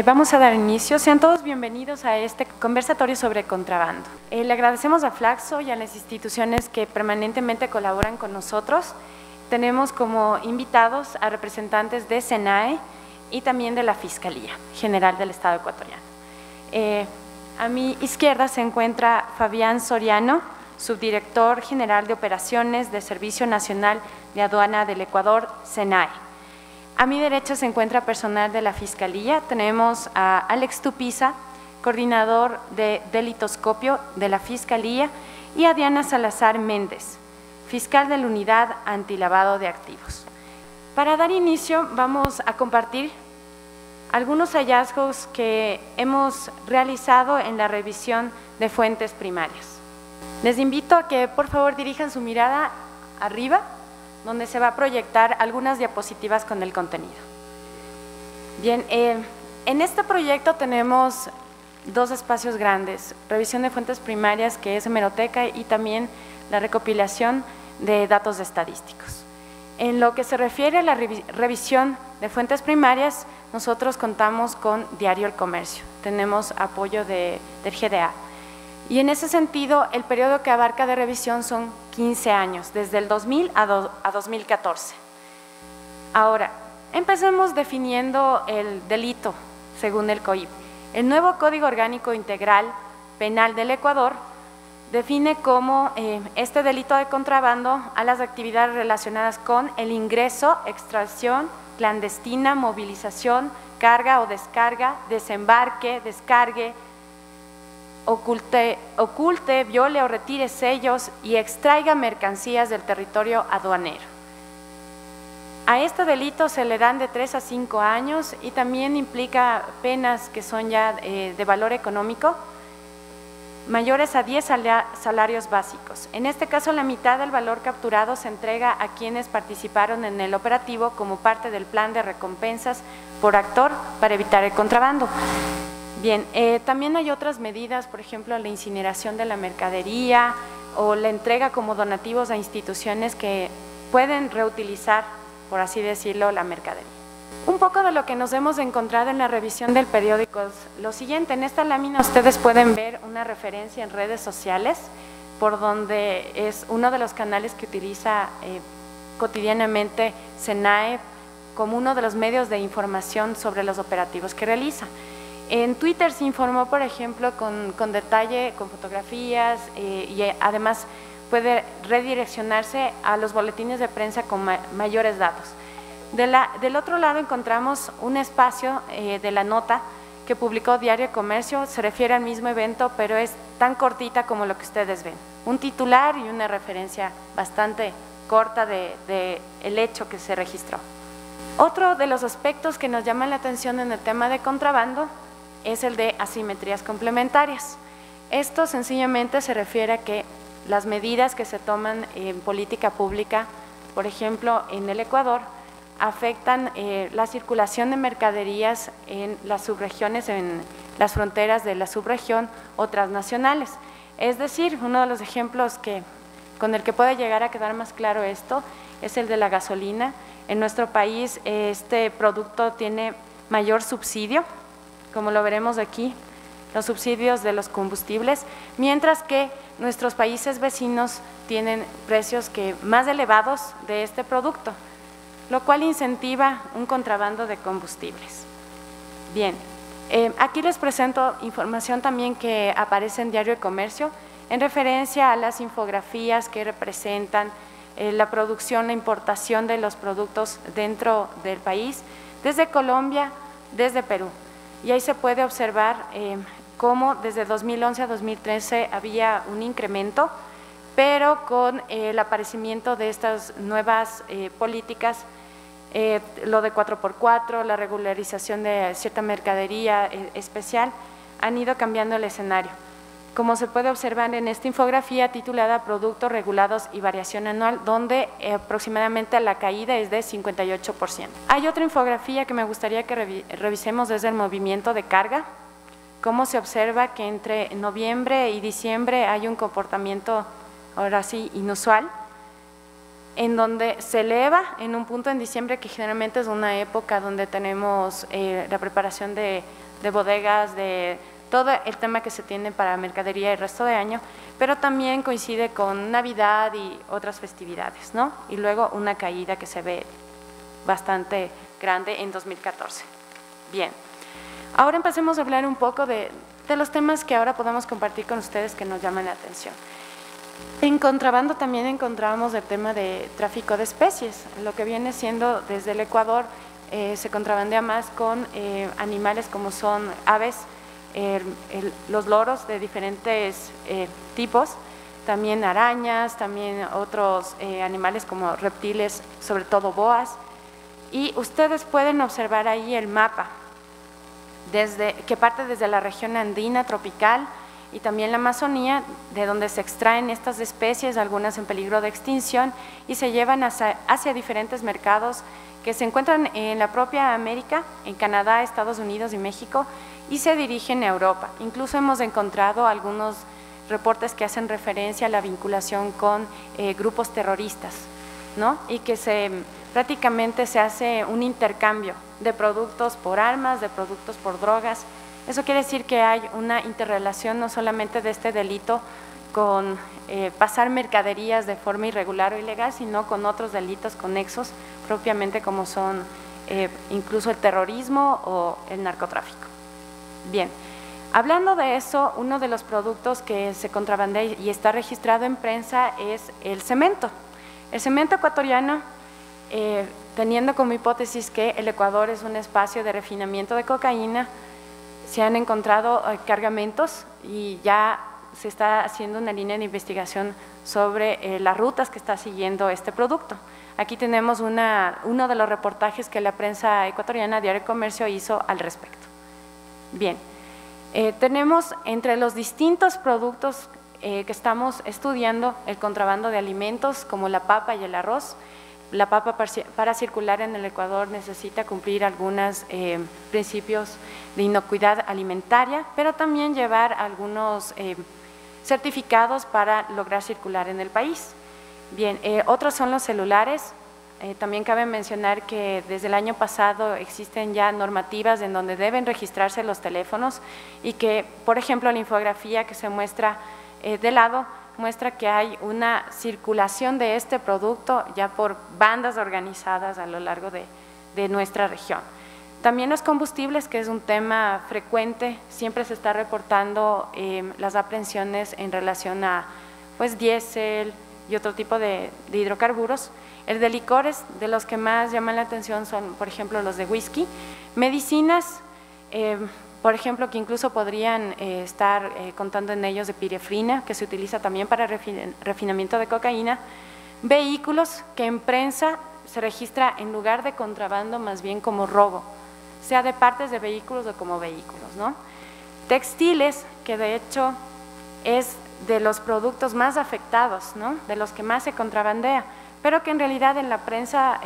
Vamos a dar inicio. Sean todos bienvenidos a este conversatorio sobre contrabando. Le agradecemos a Flaxo y a las instituciones que permanentemente colaboran con nosotros. Tenemos como invitados a representantes de SENAE y también de la Fiscalía General del Estado ecuatoriano. A mi izquierda se encuentra Fabián Soriano, subdirector general de operaciones de Servicio Nacional de Aduana del Ecuador, SENAE. A mi derecha se encuentra personal de la Fiscalía. Tenemos a Alex Tupiza, coordinador de delitoscopio de la Fiscalía, y a Diana Salazar Méndez, fiscal de la Unidad Antilavado de Activos. Para dar inicio, vamos a compartir algunos hallazgos que hemos realizado en la revisión de fuentes primarias. Les invito a que por favor dirijan su mirada arriba, donde se va a proyectar algunas diapositivas con el contenido. Bien, en este proyecto tenemos dos espacios grandes: revisión de fuentes primarias, que es hemeroteca, y también la recopilación de datos estadísticos. En lo que se refiere a la revisión de fuentes primarias, nosotros contamos con Diario El Comercio, tenemos apoyo del GDA. Y en ese sentido, el periodo que abarca de revisión son 15 años, desde el 2000 a 2014. Ahora, empecemos definiendo el delito según el COIP. El nuevo Código Orgánico Integral Penal del Ecuador define como este delito de contrabando a las actividades relacionadas con el ingreso, extracción, clandestina, movilización, carga o descarga, desembarque, descargue, oculte, viole o retire sellos y extraiga mercancías del territorio aduanero. A este delito se le dan de 3 a 5 años y también implica penas que son ya de valor económico mayores a 10 salarios básicos. En este caso, la mitad del valor capturado se entrega a quienes participaron en el operativo como parte del plan de recompensas por actor para evitar el contrabando. Bien, también hay otras medidas, por ejemplo, la incineración de la mercadería o la entrega como donativos a instituciones que pueden reutilizar, por así decirlo, la mercadería. Un poco de lo que nos hemos encontrado en la revisión del periódico es lo siguiente. En esta lámina ustedes pueden ver una referencia en redes sociales, por donde es uno de los canales que utiliza cotidianamente SENAE como uno de los medios de información sobre los operativos que realiza. En Twitter se informó, por ejemplo, con detalle, con fotografías, y además puede redireccionarse a los boletines de prensa con mayores datos. Del otro lado encontramos un espacio de la nota que publicó Diario El Comercio. Se refiere al mismo evento, pero es tan cortita como lo que ustedes ven. Un titular y una referencia bastante corta del hecho que se registró. Otro de los aspectos que nos llaman la atención en el tema de contrabando es el de asimetrías complementarias. Esto sencillamente se refiere a que las medidas que se toman en política pública, por ejemplo, en el Ecuador, afectan la circulación de mercaderías en las subregiones, en las fronteras de la subregión o transnacionales. Es decir, uno de los ejemplos con el que puede llegar a quedar más claro esto es el de la gasolina. En nuestro país este producto tiene mayor subsidio, como lo veremos aquí, los subsidios de los combustibles, mientras que nuestros países vecinos tienen precios más elevados de este producto, lo cual incentiva un contrabando de combustibles. Bien, aquí les presento información también que aparece en Diario El Comercio en referencia a las infografías que representan la producción, la importación de los productos dentro del país, desde Colombia, desde Perú. Y ahí se puede observar cómo desde 2011 a 2013 había un incremento, pero con el aparecimiento de estas nuevas políticas, lo de 4x4, la regularización de cierta mercadería especial, han ido cambiando el escenario. Como se puede observar en esta infografía titulada Productos regulados y variación anual, donde aproximadamente la caída es de 58%. Hay otra infografía que me gustaría que revisemos desde el movimiento de carga, cómo se observa que entre noviembre y diciembre hay un comportamiento, ahora sí, inusual. en donde se eleva en un punto en diciembre, que generalmente es una época donde tenemos la preparación de bodegas, de todo el tema que se tiene para mercadería el resto de año, pero también coincide con Navidad y otras festividades, ¿no? Y luego una caída que se ve bastante grande en 2014. Bien, ahora empecemos a hablar un poco de los temas que ahora podemos compartir con ustedes que nos llaman la atención. En contrabando también encontramos el tema de tráfico de especies, lo que viene siendo desde el Ecuador se contrabandea más con animales como son aves, los loros de diferentes tipos, también arañas, también otros animales como reptiles, sobre todo boas, y ustedes pueden observar ahí el mapa que parte desde la región andina tropical y también la Amazonía, de donde se extraen estas especies, algunas en peligro de extinción, y se llevan hacia diferentes mercados que se encuentran en la propia América, en Canadá, Estados Unidos y México, y se dirigen a Europa. Incluso hemos encontrado algunos reportes que hacen referencia a la vinculación con grupos terroristas, ¿no? Y que prácticamente se hace un intercambio de productos por armas, de productos por drogas. Eso quiere decir que hay una interrelación no solamente de este delito con pasar mercaderías de forma irregular o ilegal, sino con otros delitos conexos propiamente como son incluso el terrorismo o el narcotráfico. Bien, hablando de eso, uno de los productos que se contrabandea y está registrado en prensa es el cemento. El cemento ecuatoriano, teniendo como hipótesis que el Ecuador es un espacio de refinamiento de cocaína, se han encontrado cargamentos y ya se está haciendo una línea de investigación sobre las rutas que está siguiendo este producto. Aquí tenemos uno de los reportajes que la prensa ecuatoriana, Diario Comercio, hizo al respecto. Bien, tenemos entre los distintos productos que estamos estudiando el contrabando de alimentos como la papa y el arroz. La papa para circular en el Ecuador necesita cumplir algunos principios de inocuidad alimentaria, pero también llevar algunos certificados para lograr circular en el país. Bien, otros son los celulares. También cabe mencionar que desde el año pasado existen ya normativas en donde deben registrarse los teléfonos y que, por ejemplo, la infografía que se muestra de lado muestra que hay una circulación de este producto ya por bandas organizadas a lo largo de nuestra región. También los combustibles, que es un tema frecuente, siempre se está reportando las aprehensiones en relación a diésel y otro tipo de hidrocarburos. El de licores, de los que más llaman la atención son, por ejemplo, los de whisky. Medicinas, por ejemplo, que incluso podrían estar contando en ellos de pirefrina, que se utiliza también para refinamiento de cocaína. Vehículos, que en prensa se registra en lugar de contrabando más bien como robo, sea de partes de vehículos o como vehículos, ¿no? Textiles, que de hecho es de los productos más afectados, ¿no? De los que más se contrabandea, pero que en realidad en la prensa,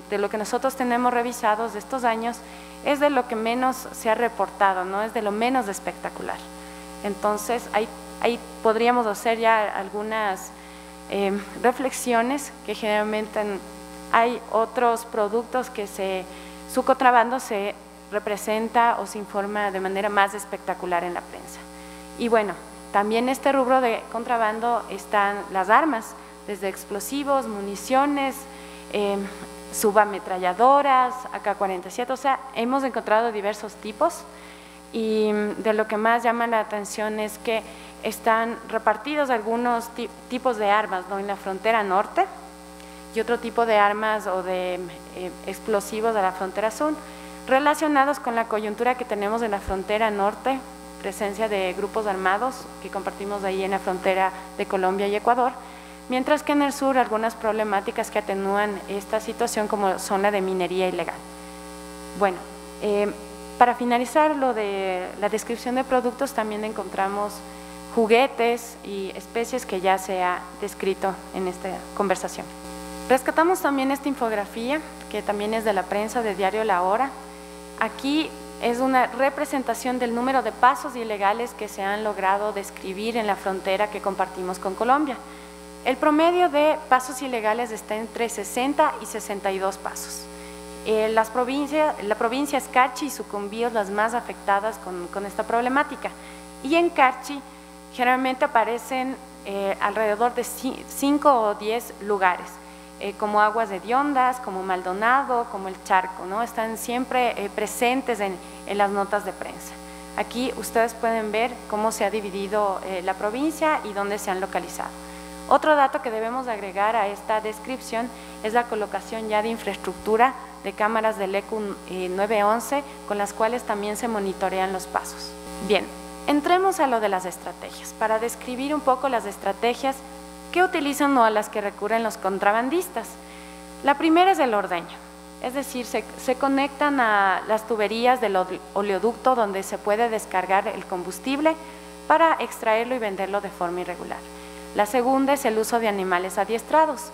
de lo que nosotros tenemos revisados de estos años, es de lo que menos se ha reportado, ¿no? Es de lo menos espectacular. Entonces, ahí podríamos hacer ya algunas reflexiones, que generalmente hay otros productos que su contrabando se representa o se informa de manera más espectacular en la prensa. Y bueno, también este rubro de contrabando están las armas, desde explosivos, municiones, subametralladoras, AK-47, o sea, hemos encontrado diversos tipos, y de lo que más llama la atención es que están repartidos algunos tipos de armas, ¿no? En la frontera norte y otro tipo de armas o de explosivos de la frontera sur, relacionados con la coyuntura que tenemos en la frontera norte, presencia de grupos armados que compartimos ahí en la frontera de Colombia y Ecuador, mientras que en el sur algunas problemáticas que atenúan esta situación, como son la de minería ilegal. Bueno, para finalizar lo de la descripción de productos, también encontramos juguetes y especies que ya se ha descrito en esta conversación. Rescatamos también esta infografía, que también es de la prensa de Diario La Hora. Aquí es una representación del número de pasos ilegales que se han logrado describir en la frontera que compartimos con Colombia. El promedio de pasos ilegales está entre 60 y 62 pasos. La provincia es Carchi y Sucumbíos las más afectadas con esta problemática. Y en Carchi generalmente aparecen alrededor de 5 o 10 lugares, como Aguas Hediondas, como Maldonado, como El Charco, ¿no? Están siempre presentes en las notas de prensa. Aquí ustedes pueden ver cómo se ha dividido la provincia y dónde se han localizado. Otro dato que debemos agregar a esta descripción es la colocación ya de infraestructura de cámaras del ECU 911, con las cuales también se monitorean los pasos. Bien, entremos a lo de las estrategias, para describir un poco las estrategias que utilizan o a las que recurren los contrabandistas. La primera es el ordeño, es decir, se conectan a las tuberías del oleoducto donde se puede descargar el combustible para extraerlo y venderlo de forma irregular. La segunda es el uso de animales adiestrados,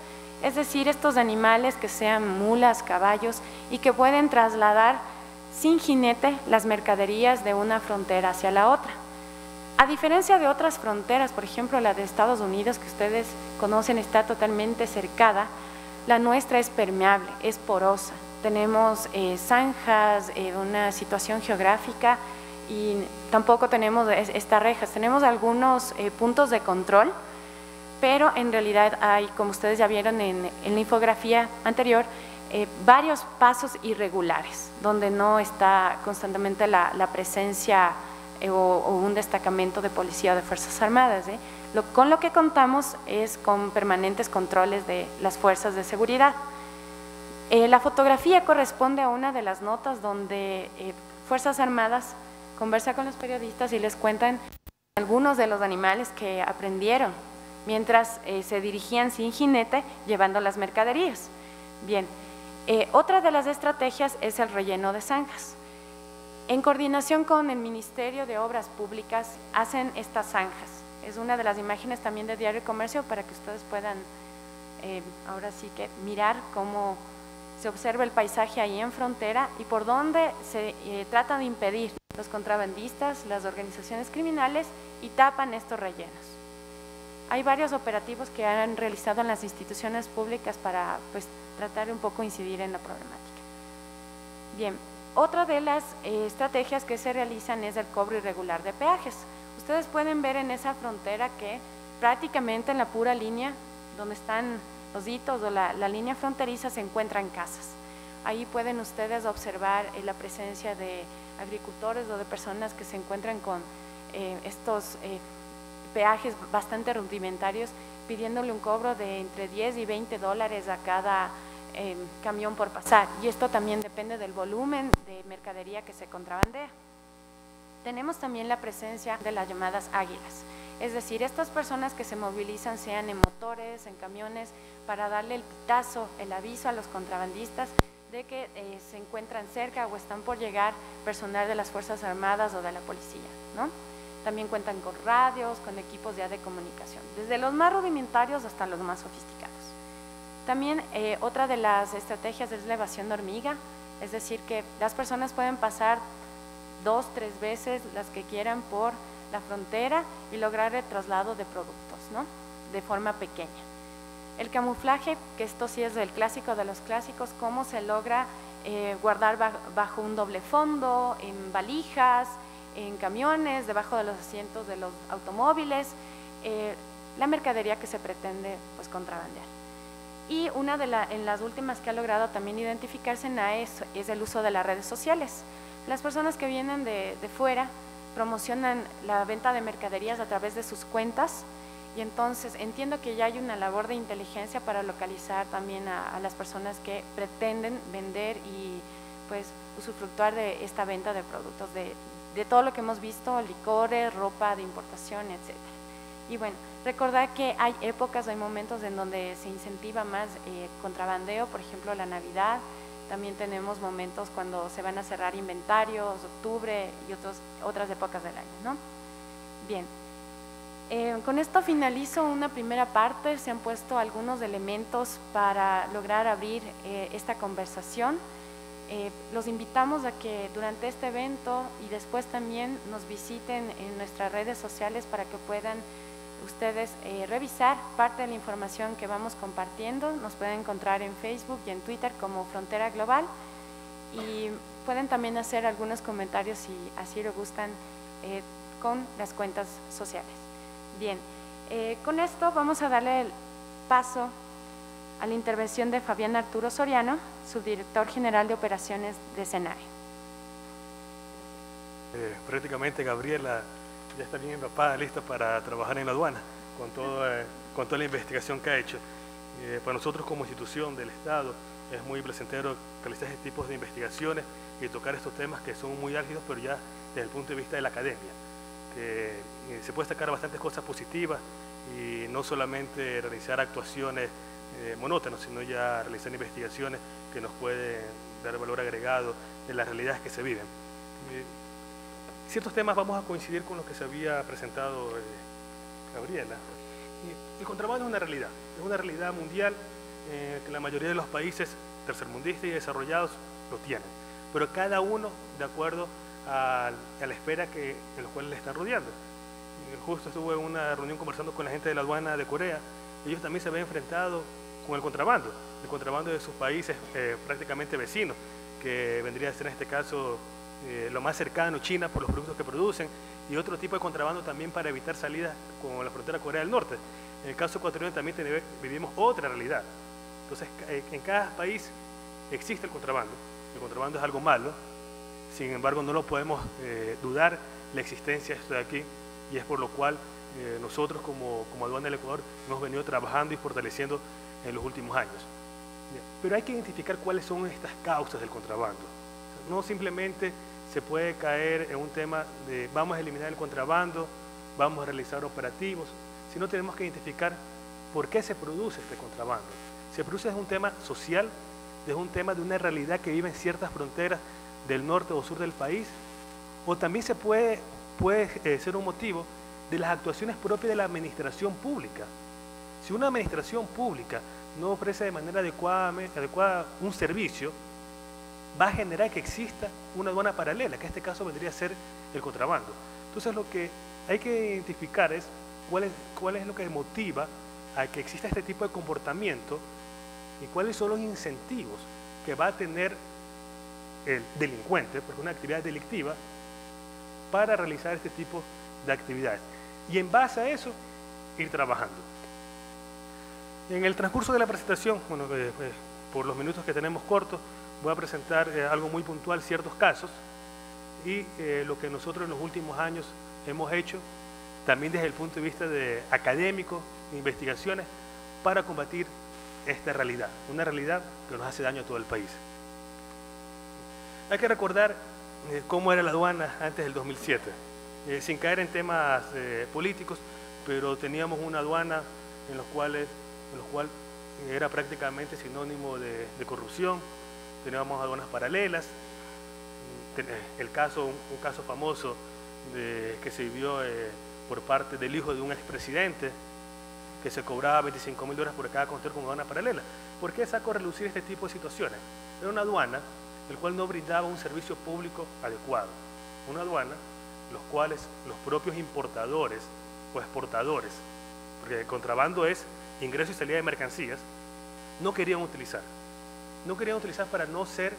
es decir, estos animales que sean mulas, caballos y que pueden trasladar sin jinete las mercaderías de una frontera hacia la otra. A diferencia de otras fronteras, por ejemplo la de Estados Unidos, que ustedes conocen, está totalmente cercada, la nuestra es permeable, es porosa. Tenemos zanjas, una situación geográfica y tampoco tenemos estas rejas. Tenemos algunos puntos de control, pero en realidad hay, como ustedes ya vieron en la infografía anterior, varios pasos irregulares, donde no está constantemente la presencia o un destacamento de policía o de Fuerzas Armadas. Con lo que contamos es con permanentes controles de las fuerzas de seguridad. La fotografía corresponde a una de las notas donde Fuerzas Armadas conversa con los periodistas y les cuentan algunos de los animales que aprendieron mientras se dirigían sin jinete llevando las mercaderías. Bien, otra de las estrategias es el relleno de zanjas. En coordinación con el Ministerio de Obras Públicas hacen estas zanjas. Es una de las imágenes también de Diario Comercio para que ustedes puedan ahora sí que mirar cómo se observa el paisaje ahí en frontera y por dónde se trata de impedir los contrabandistas, las organizaciones criminales y tapan estos rellenos. Hay varios operativos que han realizado en las instituciones públicas para tratar de un poco incidir en la problemática. Bien, otra de las estrategias que se realizan es el cobro irregular de peajes. Ustedes pueden ver en esa frontera que prácticamente en la pura línea donde están los hitos o la línea fronteriza se encuentran casas. Ahí pueden ustedes observar la presencia de agricultores o de personas que se encuentran con estos peajes bastante rudimentarios, pidiéndole un cobro de entre 10 y 20 dólares a cada camión por pasar, y esto también depende del volumen de mercadería que se contrabandea. Tenemos también la presencia de las llamadas águilas, es decir, estas personas que se movilizan sean en motores, en camiones, para darle el pitazo, el aviso a los contrabandistas de que se encuentran cerca o están por llegar personal de las Fuerzas Armadas o de la policía, ¿no? También cuentan con radios, con equipos ya de comunicación, desde los más rudimentarios hasta los más sofisticados. También otra de las estrategias es la evasión de hormiga, es decir, que las personas pueden pasar 2, 3 veces las que quieran por la frontera y lograr el traslado de productos, ¿no? De forma pequeña. El camuflaje, que esto sí es el clásico de los clásicos, cómo se logra guardar bajo un doble fondo, en valijas, en camiones, debajo de los asientos de los automóviles, la mercadería que se pretende contrabandear. Y una en las últimas que ha logrado también identificarse en AES es el uso de las redes sociales. Las personas que vienen de fuera promocionan la venta de mercaderías a través de sus cuentas, y entonces entiendo que ya hay una labor de inteligencia para localizar también a las personas que pretenden vender y usufructuar de esta venta de productos, de todo lo que hemos visto, licores, ropa de importación, etc. Y bueno, recordar que hay épocas, hay momentos en donde se incentiva más contrabandeo, por ejemplo la Navidad. También tenemos momentos cuando se van a cerrar inventarios, octubre y otras épocas del año, ¿no? Bien, con esto finalizo una primera parte. Se han puesto algunos elementos para lograr abrir esta conversación. Los invitamos a que durante este evento y después también nos visiten en nuestras redes sociales para que puedan ustedes revisar parte de la información que vamos compartiendo. Nos pueden encontrar en Facebook y en Twitter como Frontera Global, y pueden también hacer algunos comentarios si así lo gustan con las cuentas sociales. Bien, con esto vamos a darle el paso a la intervención de Fabián Arturo Soriano, subdirector general de operaciones de SENAE. Prácticamente Gabriela ya está bien empapada, lista para trabajar en la aduana con toda la investigación que ha hecho. Para nosotros como institución del Estado es muy placentero realizar este tipo de investigaciones y tocar estos temas que son muy álgidos, pero ya desde el punto de vista de la academia, que se puede sacar bastantes cosas positivas y no solamente realizar actuaciones monótonas, sino ya realizar investigaciones que nos pueden dar valor agregado de las realidades que se viven. Ciertos temas vamos a coincidir con los que se había presentado Gabriela. El contrabando es una realidad mundial que la mayoría de los países tercermundistas y desarrollados lo tienen, pero cada uno de acuerdo a la esfera en la cual le están rodeando. Justo estuve en una reunión conversando con la gente de la aduana de Corea. Ellos también se ven enfrentados con el contrabando de sus países prácticamente vecinos, que vendría a ser en este caso lo más cercano, China, por los productos que producen, y otro tipo de contrabando también para evitar salidas con la frontera Corea del Norte. En el caso ecuatoriano también vivimos otra realidad. Entonces, en cada país existe el contrabando es algo malo, sin embargo no lo podemos dudar la existencia de esto de aquí, y es por lo cual nosotros como aduana del Ecuador hemos venido trabajando y fortaleciendo en los últimos años. Pero hay que identificar cuáles son estas causas del contrabando. No simplemente se puede caer en un tema de vamos a eliminar el contrabando, vamos a realizar operativos, sino tenemos que identificar por qué se produce este contrabando. Se produce desde un tema social, desde un tema de una realidad que vive en ciertas fronteras del norte o sur del país, o también se puede ser un motivo de las actuaciones propias de la administración pública. Si una administración pública no ofrece de manera adecuada un servicio, va a generar que exista una aduana paralela, que en este caso vendría a ser el contrabando. Entonces lo que hay que identificar es cuál es lo que motiva a que exista este tipo de comportamiento y cuáles son los incentivos que va a tener el delincuente, porque es una actividad delictiva, para realizar este tipo de actividades. Y en base a eso, ir trabajando. En el transcurso de la presentación, bueno, por los minutos que tenemos cortos, voy a presentar algo muy puntual, ciertos casos, y lo que nosotros en los últimos años hemos hecho, también desde el punto de vista de académico, investigaciones, para combatir esta realidad, una realidad que nos hace daño a todo el país. Hay que recordar cómo era la aduana antes del 2007, sin caer en temas políticos, pero teníamos una aduana en los cual era prácticamente sinónimo de corrupción. Teníamos aduanas paralelas, un caso famoso que se vivió por parte del hijo de un expresidente, que se cobraba $25.000 por cada contenedor como aduana paralela. ¿Por qué saco a relucir este tipo de situaciones? Era una aduana el cual no brindaba un servicio público adecuado. Una aduana los cuales los propios importadores o exportadores, porque el contrabando es ingreso y salida de mercancías, no querían utilizar para no ser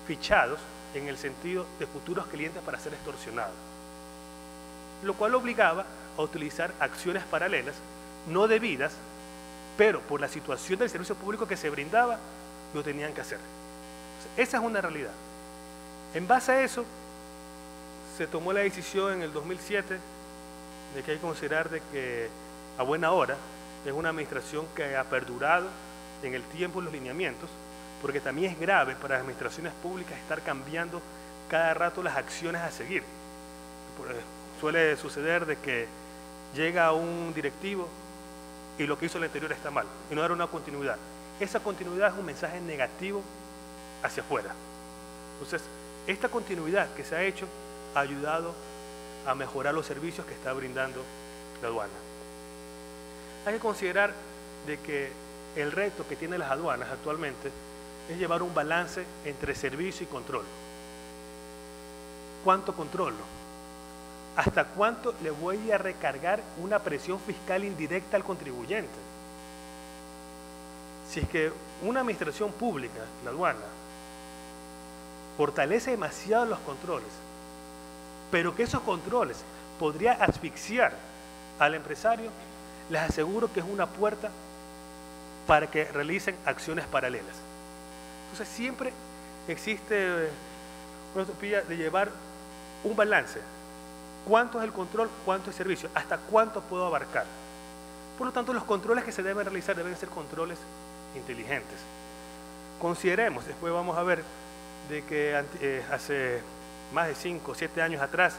fichados en el sentido de futuros clientes para ser extorsionados, lo cual obligaba a utilizar acciones paralelas no debidas, pero por la situación del servicio público que se brindaba, lo tenían que hacer. Esa es una realidad. En base a eso, se tomó la decisión en el 2007 de que hay que considerar de que a buena hora es una administración que ha perdurado en el tiempo los lineamientos, porque también es grave para las administraciones públicas estar cambiando cada rato las acciones a seguir. Suele suceder de que llega un directivo y lo que hizo el anterior está mal, y no dar una continuidad. Esa continuidad es un mensaje negativo hacia afuera. Entonces, esta continuidad que se ha hecho ha ayudado a mejorar los servicios que está brindando la aduana. Hay que considerar de que el reto que tienen las aduanas actualmente es llevar un balance entre servicio y control. ¿Cuánto controlo? ¿hasta cuánto le voy a recargar una presión fiscal indirecta al contribuyente? Si es que una administración pública, la aduana, fortalece demasiado los controles, pero que esos controles podría asfixiar al empresario, les aseguro que es una puerta para que realicen acciones paralelas. Entonces siempre existe una utopía de llevar un balance. ¿Cuánto es el control? ¿Cuánto es el servicio? ¿Hasta cuánto puedo abarcar? Por lo tanto, los controles que se deben realizar deben ser controles inteligentes. Consideremos, después vamos a ver, de que hace más de 5 o 7 años atrás,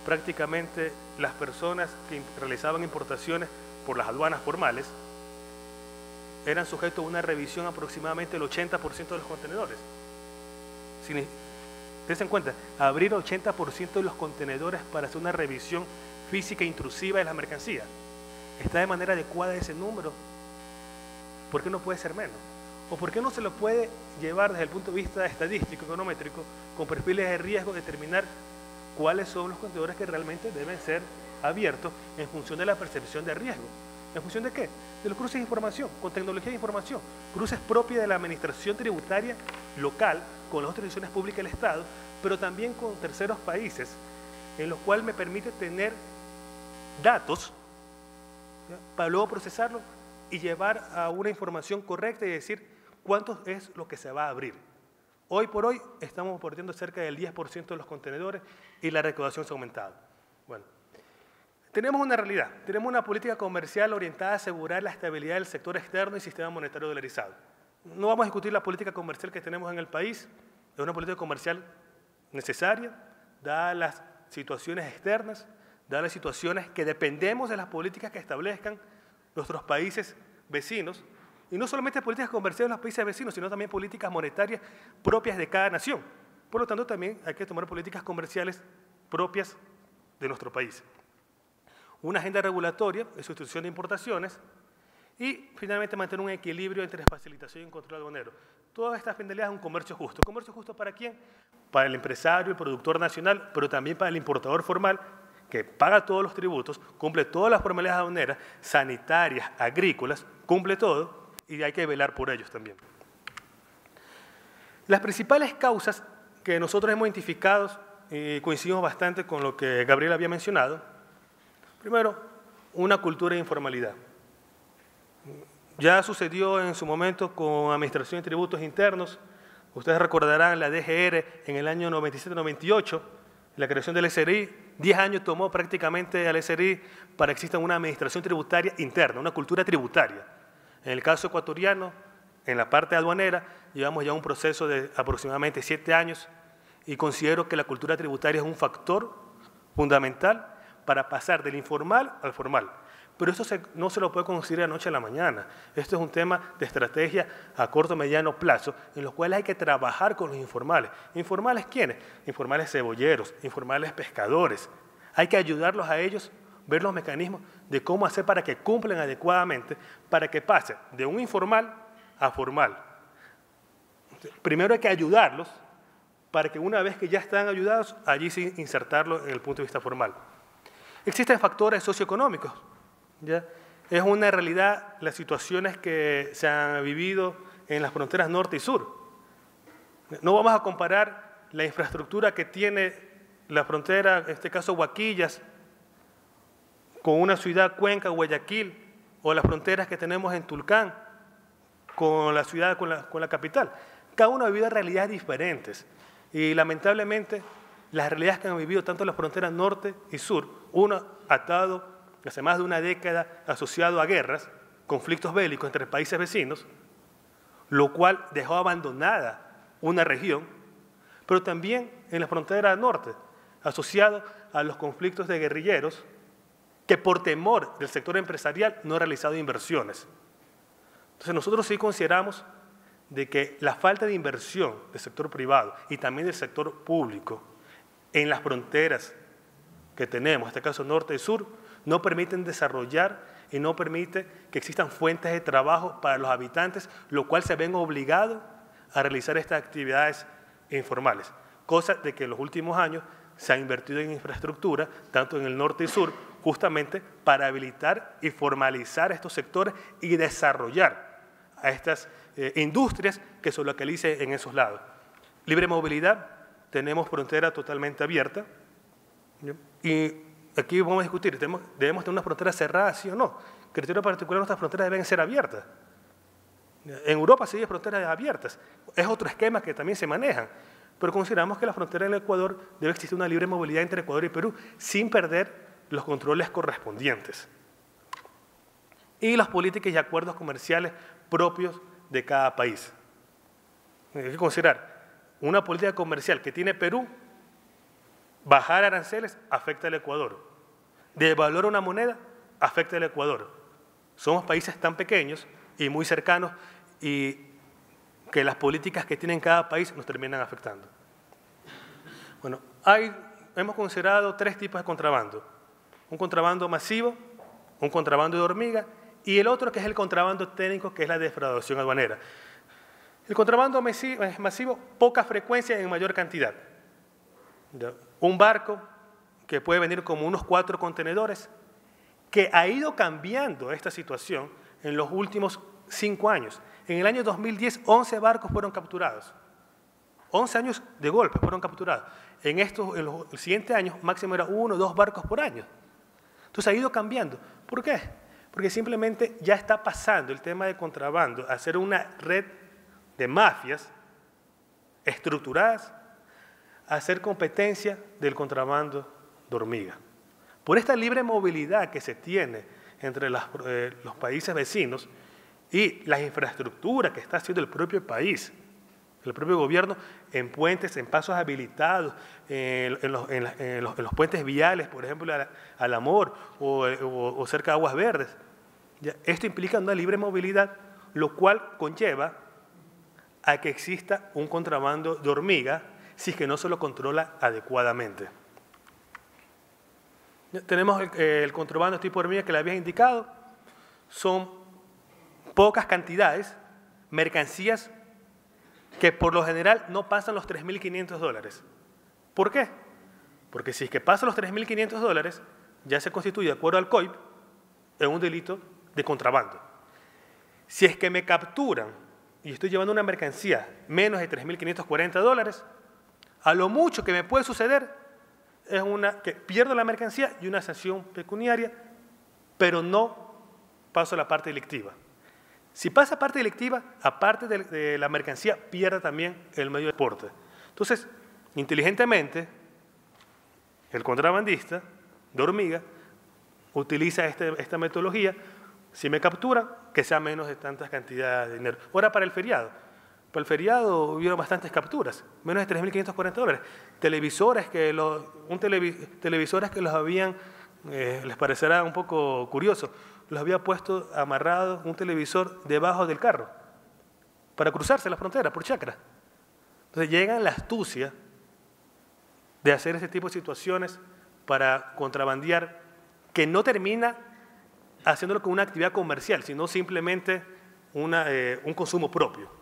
prácticamente las personas que realizaban importaciones por las aduanas formales eran sujetos a una revisión aproximadamente del 80% de los contenedores. Dense en cuenta, abrir el 80% de los contenedores para hacer una revisión física intrusiva de las mercancías. ¿Está de manera adecuada ese número? ¿Por qué no puede ser menos? ¿O por qué no se lo puede llevar desde el punto de vista estadístico, econométrico, con perfiles de riesgo, determinar cuáles son los contenedores que realmente deben ser abiertos en función de la percepción de riesgo? ¿En función de qué? De los cruces de información, con tecnología de información, cruces propias de la administración tributaria local, con las otras instituciones públicas del Estado, pero también con terceros países, en los cuales me permite tener datos, ¿ya?, para luego procesarlo y llevar a una información correcta y decir cuánto es lo que se va a abrir. Hoy por hoy estamos perdiendo cerca del 10% de los contenedores y la recaudación se ha aumentado. Bueno, tenemos una realidad, tenemos una política comercial orientada a asegurar la estabilidad del sector externo y sistema monetario dolarizado. No vamos a discutir la política comercial que tenemos en el país, es una política comercial necesaria, dadas las situaciones externas, dadas las situaciones que dependemos de las políticas que establezcan nuestros países vecinos, y no solamente políticas comerciales de los países vecinos, sino también políticas monetarias propias de cada nación. Por lo tanto, también hay que tomar políticas comerciales propias de nuestro país. Una agenda regulatoria de sustitución de importaciones y, finalmente, mantener un equilibrio entre facilitación y control aduanero. Todas estas finalidades un comercio justo. ¿Comercio justo para quién? Para el empresario, el productor nacional, pero también para el importador formal, que paga todos los tributos, cumple todas las formalidades aduaneras, sanitarias, agrícolas, cumple todo, y hay que velar por ellos también. Las principales causas que nosotros hemos identificado, y coincidimos bastante con lo que Gabriel había mencionado. Primero, una cultura de informalidad. Ya sucedió en su momento con Administración de Tributos Internos. Ustedes recordarán la DGR en el año 97-98, la creación del SRI. 10 años tomó prácticamente al SRI para que exista una administración tributaria interna, una cultura tributaria. En el caso ecuatoriano, en la parte aduanera, llevamos ya un proceso de aproximadamente 7 años y considero que la cultura tributaria es un factor fundamental para pasar del informal al formal. Pero esto no se lo puede conseguir de noche a la mañana. Esto es un tema de estrategia a corto y mediano plazo, en los cuales hay que trabajar con los informales. ¿Informales quiénes? Informales cebolleros, informales pescadores. Hay que ayudarlos a ellos, ver los mecanismos de cómo hacer para que cumplan adecuadamente, para que pase de un informal a formal. Primero hay que ayudarlos, para que una vez que ya están ayudados, allí sí insertarlo en el punto de vista formal. Existen factores socioeconómicos, ¿ya? Es una realidad las situaciones que se han vivido en las fronteras norte y sur. No vamos a comparar la infraestructura que tiene la frontera, en este caso Huaquillas, con una ciudad, Cuenca, Guayaquil, o las fronteras que tenemos en Tulcán, con la ciudad, con la capital. Cada uno ha vivido realidades diferentes y lamentablemente las realidades que han vivido tanto las fronteras norte y sur, uno atado hace más de una década asociado a guerras, conflictos bélicos entre países vecinos, lo cual dejó abandonada una región, pero también en la frontera norte, asociado a los conflictos de guerrilleros, que por temor del sector empresarial no ha realizado inversiones. Entonces nosotros sí consideramos de que la falta de inversión del sector privado y también del sector público en las fronteras que tenemos, en este caso norte y sur, no permiten desarrollar y no permite que existan fuentes de trabajo para los habitantes, lo cual se ven obligados a realizar estas actividades informales. Cosa de que en los últimos años se ha invertido en infraestructura, tanto en el norte y sur, justamente para habilitar y formalizar estos sectores y desarrollar a estas industrias que se localicen en esos lados. Libre movilidad, tenemos frontera totalmente abierta, y aquí vamos a discutir, ¿debemos tener una frontera cerrada, sí o no? Criterio particular, nuestras fronteras deben ser abiertas. En Europa sí hay fronteras abiertas, es otro esquema que también se manejan, pero consideramos que la frontera del Ecuador debe existir una libre movilidad entre Ecuador y Perú sin perder los controles correspondientes. Y las políticas y acuerdos comerciales propios de cada país. Hay que considerar una política comercial que tiene Perú, bajar aranceles afecta al Ecuador, devaluar una moneda afecta al Ecuador. Somos países tan pequeños y muy cercanos y que las políticas que tiene cada país nos terminan afectando. Bueno, hemos considerado 3 tipos de contrabando. Un contrabando masivo, un contrabando de hormiga y el otro que es el contrabando técnico, que es la defraudación aduanera. El contrabando masivo, poca frecuencia en mayor cantidad. Un barco que puede venir como unos 4 contenedores, que ha ido cambiando esta situación en los últimos 5 años. En el año 2010, 11 barcos fueron capturados. 11 años de golpe fueron capturados. En los siguientes años, máximo era 1 o 2 barcos por año. Entonces ha ido cambiando. ¿Por qué? Porque simplemente ya está pasando el tema de contrabando a ser una red de mafias estructuradas a hacer competencia del contrabando de hormiga. Por esta libre movilidad que se tiene entre los países vecinos y las infraestructuras que está haciendo el propio país, el propio gobierno, en puentes, en pasos habilitados, en los puentes viales, por ejemplo, al Amor o cerca de Aguas Verdes. Esto implica una libre movilidad, lo cual conlleva a que exista un contrabando de hormiga si es que no se lo controla adecuadamente. Tenemos el contrabando tipo hormiga que le había indicado, son pocas cantidades, mercancías que por lo general no pasan los $3.500. ¿Por qué? Porque si es que pasa los $3.500, ya se constituye, de acuerdo al COIP, en un delito de contrabando. Si es que me capturan y estoy llevando una mercancía menos de $3.540, a lo mucho que me puede suceder es que pierdo la mercancía y una sanción pecuniaria, pero no paso a la parte delictiva. Si pasa parte delictiva, aparte de la mercancía, pierde también el medio de transporte. Entonces, inteligentemente, el contrabandista de hormiga utiliza esta metodología. Si me capturan, que sea menos de tantas cantidades de dinero. Ahora, para el feriado. Para el feriado hubieron bastantes capturas, menos de $3.540. Televisores que los habían, les parecerá un poco curioso, los había puesto amarrados un televisor debajo del carro para cruzarse la frontera por chacra. Entonces llegan la astucia de hacer ese tipo de situaciones para contrabandear, que no termina haciéndolo con una actividad comercial, sino simplemente un consumo propio.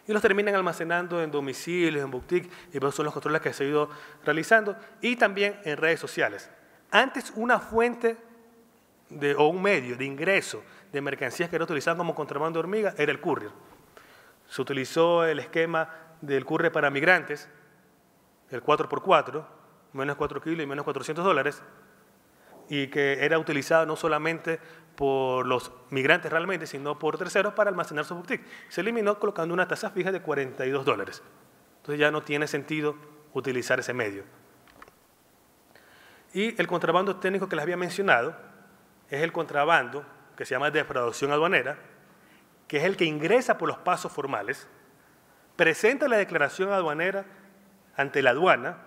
Y los terminan almacenando en domicilios, en boutiques, y esos son los controles que se ha ido realizando, y también en redes sociales. Antes una fuente o un medio de ingreso de mercancías que era utilizado como contrabando de hormiga era el courier. Se utilizó el esquema del courier para migrantes, el 4x4, menos 4 kilos y menos $400, y que era utilizado no solamente por los migrantes realmente, sino por terceros para almacenar sus boutiques. Se eliminó colocando una tasa fija de $42. Entonces ya no tiene sentido utilizar ese medio. Y el contrabando técnico que les había mencionado es el contrabando que se llama defraudación aduanera, que es el que ingresa por los pasos formales, presenta la declaración aduanera ante la aduana,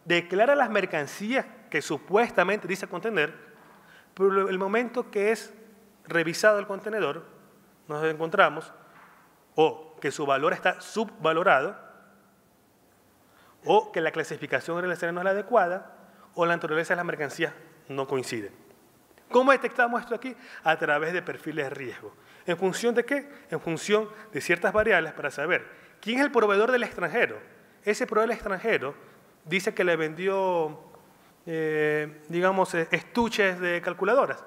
declara las mercancías que supuestamente dice contener, pero el momento que es revisado el contenedor, nos encontramos o que su valor está subvalorado, o que la clasificación realizada no es la adecuada, o la naturaleza de las mercancías no coincide. ¿Cómo detectamos esto aquí? A través de perfiles de riesgo. ¿En función de qué? En función de ciertas variables para saber quién es el proveedor del extranjero. Ese proveedor del extranjero dice que le vendió, digamos, estuches de calculadoras.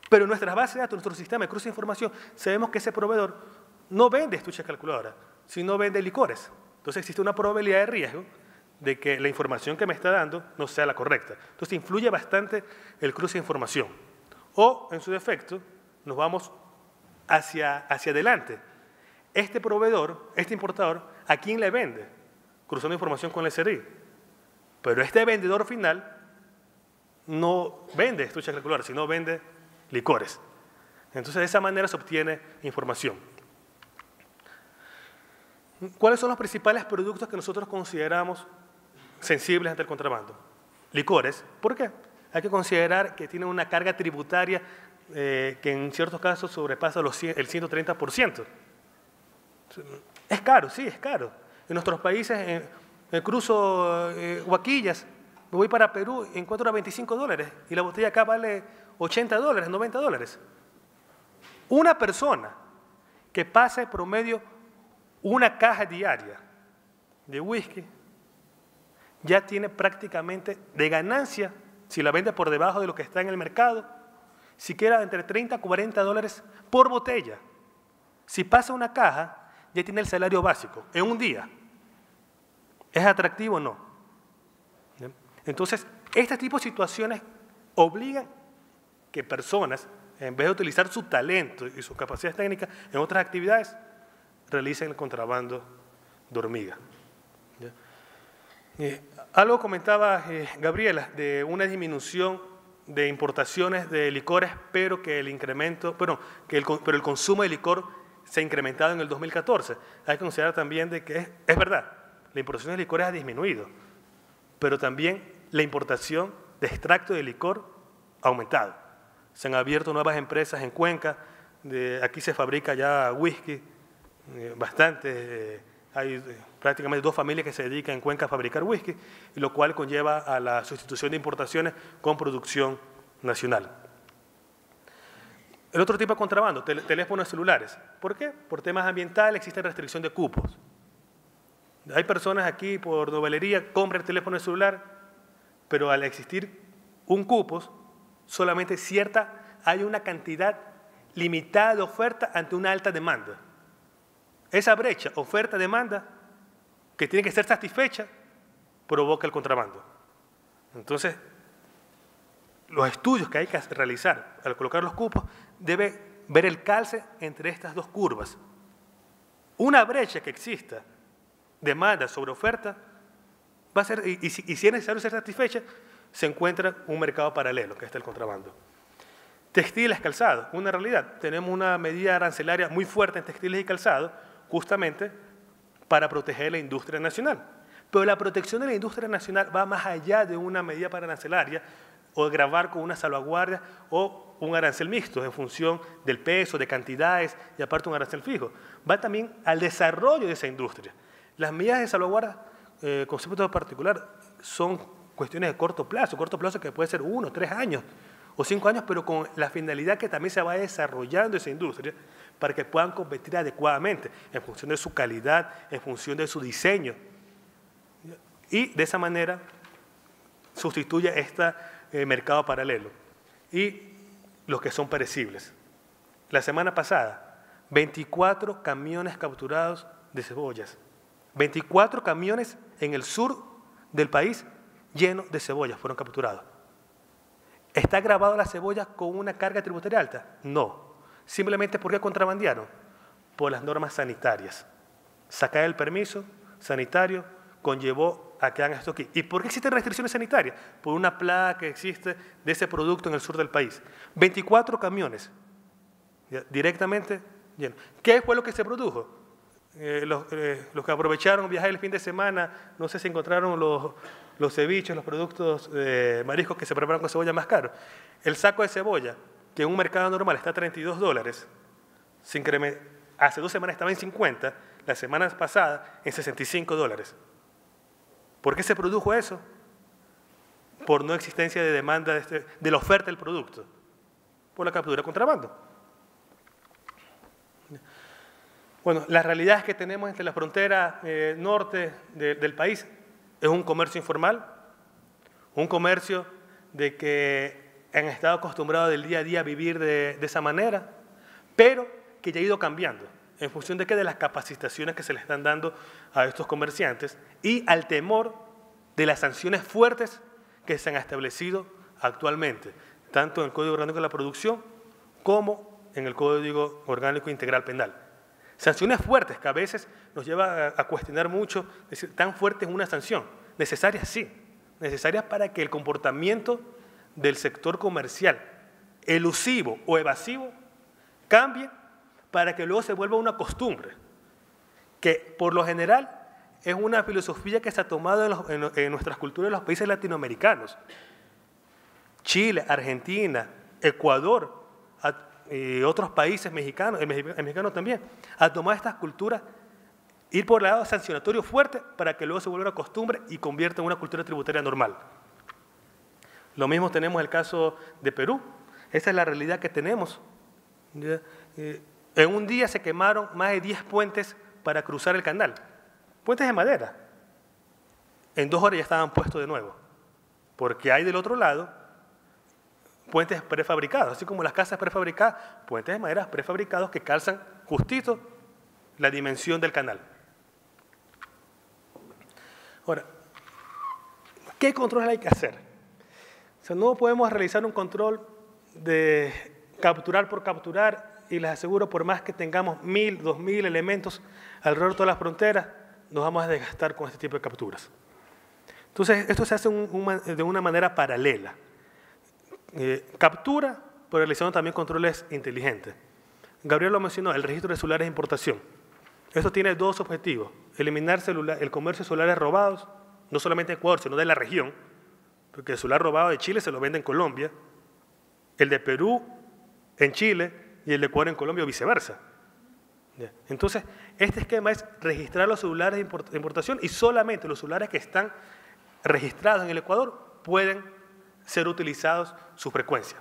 Pero en nuestras bases de datos, en nuestro sistema de cruce de información, sabemos que ese proveedor no vende estuches de calculadoras, sino vende licores. Entonces existe una probabilidad de riesgo de que la información que me está dando no sea la correcta. Entonces influye bastante el cruce de información. O, en su defecto, nos vamos hacia adelante. Este proveedor, este importador, ¿a quién le vende? Cruzando información con el SRI. Pero este vendedor final no vende estuches de calculadoras, sino vende licores. Entonces, de esa manera se obtiene información. ¿Cuáles son los principales productos que nosotros consideramos sensibles ante el contrabando? Licores. ¿Por qué? Hay que considerar que tienen una carga tributaria que en ciertos casos sobrepasa el 130%. Es caro, sí, es caro. En nuestros países, cruzo Huaquillas, me voy para Perú y encuentro a $25 y la botella acá vale $80, $90. Una persona que pase promedio una caja diaria de whisky ya tiene prácticamente de ganancia, si la vende por debajo de lo que está en el mercado, siquiera entre $30 a $40 por botella. Si pasa una caja, ya tiene el salario básico en un día. ¿Es atractivo o no? Entonces, este tipo de situaciones obligan que personas, en vez de utilizar su talento y sus capacidades técnicas en otras actividades, realicen el contrabando de hormiga. Algo comentaba Gabriela de una disminución de importaciones de licores, pero que el consumo de licor se ha incrementado en el 2014. Hay que considerar también de que es verdad, la importación de licores ha disminuido, pero también la importación de extracto de licor ha aumentado. Se han abierto nuevas empresas en Cuenca, aquí se fabrica ya whisky, bastante. Hay prácticamente 2 familias que se dedican en Cuenca a fabricar whisky, lo cual conlleva a la sustitución de importaciones con producción nacional. El otro tipo de contrabando, teléfonos celulares. ¿Por qué? Por temas ambientales existe restricción de cupos. Hay personas aquí por novelería, compran el teléfono celular, pero al existir un cupo, solamente hay una cantidad limitada de oferta ante una alta demanda. Esa brecha, oferta-demanda, que tiene que ser satisfecha, provoca el contrabando. Entonces, los estudios que hay que realizar al colocar los cupos debe ver el calce entre estas dos curvas. Una brecha que exista, demanda sobre oferta, va a ser, y si es necesario ser satisfecha, se encuentra un mercado paralelo, que es el contrabando. Textiles, calzado, una realidad. Tenemos una medida arancelaria muy fuerte en textiles y calzado, justamente para proteger la industria nacional. Pero la protección de la industria nacional va más allá de una medida arancelaria o gravar con una salvaguardia o un arancel mixto en función del peso, de cantidades y aparte un arancel fijo. Va también al desarrollo de esa industria. Las medidas de salvaguardia, concepto particular, son cuestiones de corto plazo que puede ser 1, 3 años o 5 años, pero con la finalidad que también se va desarrollando esa industria para que puedan competir adecuadamente en función de su calidad, en función de su diseño. Y de esa manera sustituye este mercado paralelo. Y los que son perecibles. La semana pasada, 24 camiones capturados de cebollas. 24 camiones en el sur del país llenos de cebollas fueron capturados. ¿Está grabado la cebolla con una carga tributaria alta? No. Simplemente porque contrabandearon por las normas sanitarias. Sacar el permiso sanitario conllevó a que hagan esto aquí. ¿Y por qué existen restricciones sanitarias? Por una plaga que existe de ese producto en el sur del país. 24 camiones directamente llenos. ¿Qué fue lo que se produjo? Los que aprovecharon viajar el fin de semana, no sé si encontraron los ceviches, los productos mariscos que se preparan con cebolla más caros. El saco de cebolla, que en un mercado normal está a $32, hace 2 semanas estaba en 50, la semana pasada en $65. ¿Por qué se produjo eso? Por no existencia de demanda de la oferta del producto, por la captura de contrabando. Bueno, la realidad es que tenemos entre la frontera norte del país es un comercio informal, un comercio de que han estado acostumbrados del día a día a vivir de esa manera, pero que ya ha ido cambiando en función de las capacitaciones que se le están dando a estos comerciantes y al temor de las sanciones fuertes que se han establecido actualmente, tanto en el Código Orgánico de la Producción como en el Código Orgánico Integral Penal. Sanciones fuertes que a veces nos lleva a cuestionar mucho, es decir, ¿tan fuerte es una sanción? Necesarias sí, necesarias para que el comportamiento del sector comercial elusivo o evasivo cambie para que luego se vuelva una costumbre, que por lo general es una filosofía que se ha tomado en nuestras culturas de los países latinoamericanos. Chile, Argentina, Ecuador y otros países mexicanos, el mexicano también, ha tomado estas culturas, ir por el lado sancionatorio fuerte para que luego se vuelva una costumbre y convierta en una cultura tributaria normal. Lo mismo tenemos el caso de Perú. Esa es la realidad que tenemos. En un día se quemaron más de 10 puentes para cruzar el canal. Puentes de madera. En 2 horas ya estaban puestos de nuevo. Porque hay del otro lado puentes prefabricados, así como las casas prefabricadas, puentes de madera prefabricados que calzan justito la dimensión del canal. Ahora, ¿qué control hay que hacer? O sea, no podemos realizar un control de capturar por capturar y les aseguro, por más que tengamos 1.000, 2.000 elementos alrededor de todas las fronteras, nos vamos a desgastar con este tipo de capturas. Entonces, esto se hace de una manera paralela. Captura, pero realizando también controles inteligentes. Gabriel lo mencionó, el registro de celulares de importación. Esto tiene 2 objetivos: eliminar el comercio de celulares robados, no solamente de Ecuador, sino de la región, porque el celular robado de Chile se lo vende en Colombia, el de Perú en Chile y el de Ecuador en Colombia o viceversa. Entonces, este esquema es registrar los celulares de importación y solamente los celulares que están registrados en el Ecuador pueden ser utilizados su frecuencia.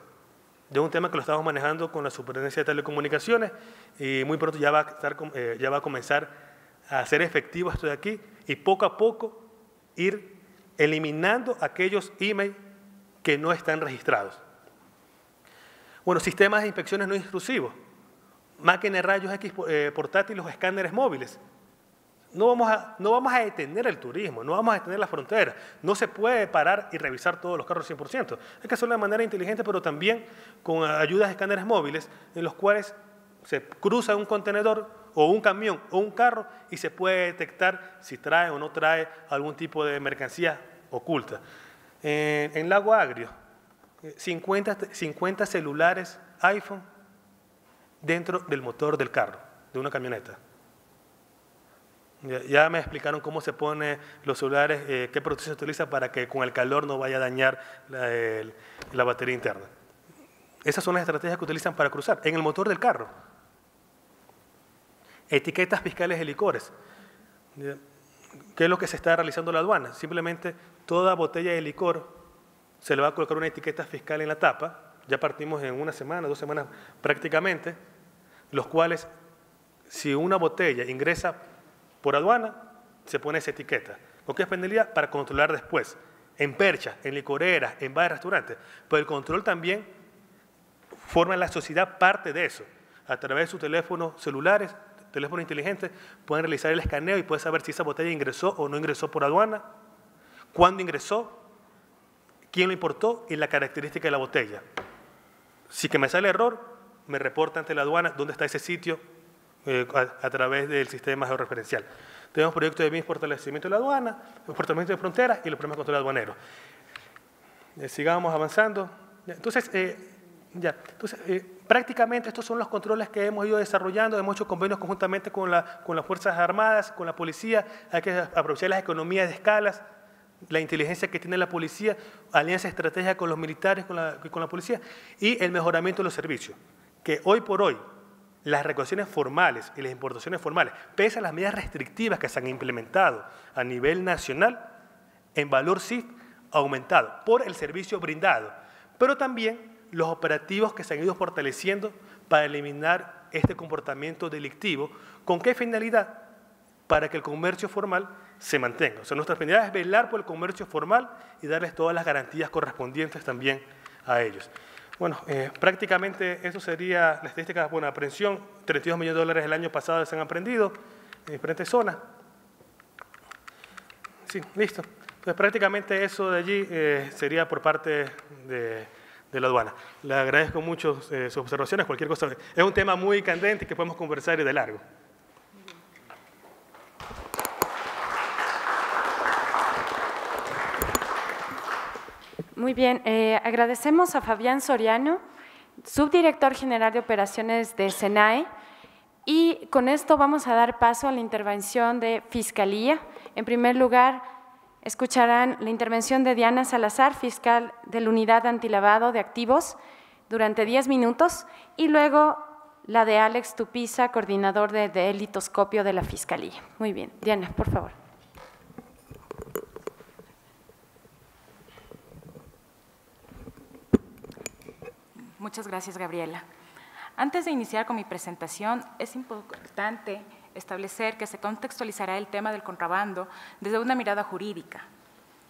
Es un tema que lo estamos manejando con la Superintendencia de Telecomunicaciones y muy pronto ya va a comenzar a ser efectivo esto de aquí y poco a poco ir eliminando aquellos emails que no están registrados. Bueno, sistemas de inspecciones no intrusivos, máquinas de rayos X portátiles o escáneres móviles. No vamos a detener el turismo, no vamos a detener las fronteras. No se puede parar y revisar todos los carros 100%. Hay que hacerlo de manera inteligente, pero también con ayudas de escáneres móviles, en los cuales se cruza un contenedor o un camión o un carro y se puede detectar si trae o no trae algún tipo de mercancía oculta. En Lago Agrio, 50 celulares iPhone dentro del motor del carro, de una camioneta. Ya me explicaron cómo se ponen los celulares, qué protección se utiliza para que con el calor no vaya a dañar la batería interna. Esas son las estrategias que utilizan para cruzar. En el motor del carro. Etiquetas fiscales de licores. ¿Qué es lo que se está realizando en la aduana? Simplemente toda botella de licor se le va a colocar una etiqueta fiscal en la tapa. Ya partimos en 1 semana, 2 semanas prácticamente, los cuales, si una botella ingresa por aduana, se pone esa etiqueta. ¿Con qué penalidad? Para controlar después, en perchas, en licoreras, en bares, restaurantes. Pero el control también forma la sociedad parte de eso. A través de sus teléfonos celulares, teléfonos inteligentes, pueden realizar el escaneo y pueden saber si esa botella ingresó o no ingresó por aduana, cuándo ingresó, quién lo importó y la característica de la botella. Si que me sale error, me reporta ante la aduana dónde está ese sitio, a través del sistema georreferencial. Tenemos proyectos de bienes fortalecimiento de la aduana, fortalecimiento de fronteras y los programas de control aduanero. Sigamos avanzando. Entonces, prácticamente estos son los controles que hemos ido desarrollando. Hemos hecho convenios conjuntamente con las Fuerzas Armadas, con la policía. Hay que aprovechar las economías de escalas, la inteligencia que tiene la policía, alianza estratégica con los militares, con la policía y el mejoramiento de los servicios, que hoy por hoy las recaudaciones formales y las importaciones formales, pese a las medidas restrictivas que se han implementado a nivel nacional, en valor sí ha aumentado por el servicio brindado, pero también los operativos que se han ido fortaleciendo para eliminar este comportamiento delictivo. ¿Con qué finalidad? Para que el comercio formal se mantenga. O sea, nuestra finalidad es velar por el comercio formal y darles todas las garantías correspondientes también a ellos. Bueno, prácticamente eso sería la estadística. Bueno, aprehensión, 32 millones de dólares el año pasado se han aprendido en diferentes zonas. Sí, listo. Pues prácticamente eso de allí sería por parte de la aduana. Le agradezco mucho sus observaciones, cualquier cosa. Es un tema muy candente que podemos conversar y de largo. Muy bien, agradecemos a Fabián Soriano, subdirector general de operaciones de SENAE, y con esto vamos a dar paso a la intervención de Fiscalía. En primer lugar, escucharán la intervención de Diana Salazar, fiscal de la Unidad Antilavado de Activos, durante 10 minutos, y luego la de Alex Tupiza, coordinador de delitoscopio de la Fiscalía. Muy bien, Diana, por favor. Muchas gracias, Gabriela. Antes de iniciar con mi presentación, es importante establecer que se contextualizará el tema del contrabando desde una mirada jurídica,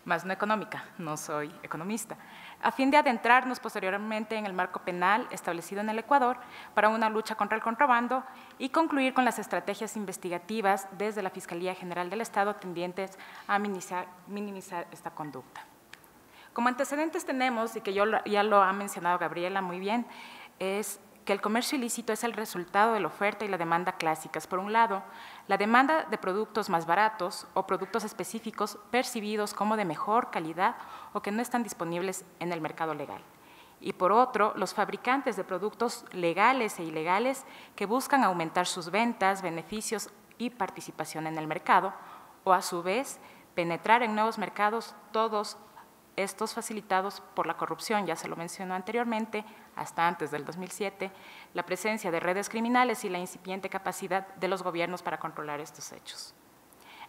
más no económica, no soy economista, a fin de adentrarnos posteriormente en el marco penal establecido en el Ecuador para una lucha contra el contrabando y concluir con las estrategias investigativas desde la Fiscalía General del Estado tendientes a minimizar esta conducta. Como antecedentes tenemos, y que ya lo ha mencionado Gabriela muy bien, es que el comercio ilícito es el resultado de la oferta y la demanda clásicas. Por un lado, la demanda de productos más baratos o productos específicos percibidos como de mejor calidad o que no están disponibles en el mercado legal. Y por otro, los fabricantes de productos legales e ilegales que buscan aumentar sus ventas, beneficios y participación en el mercado, o a su vez, penetrar en nuevos mercados, todos estos facilitados por la corrupción, ya se lo mencionó anteriormente, hasta antes del 2007, la presencia de redes criminales y la incipiente capacidad de los gobiernos para controlar estos hechos.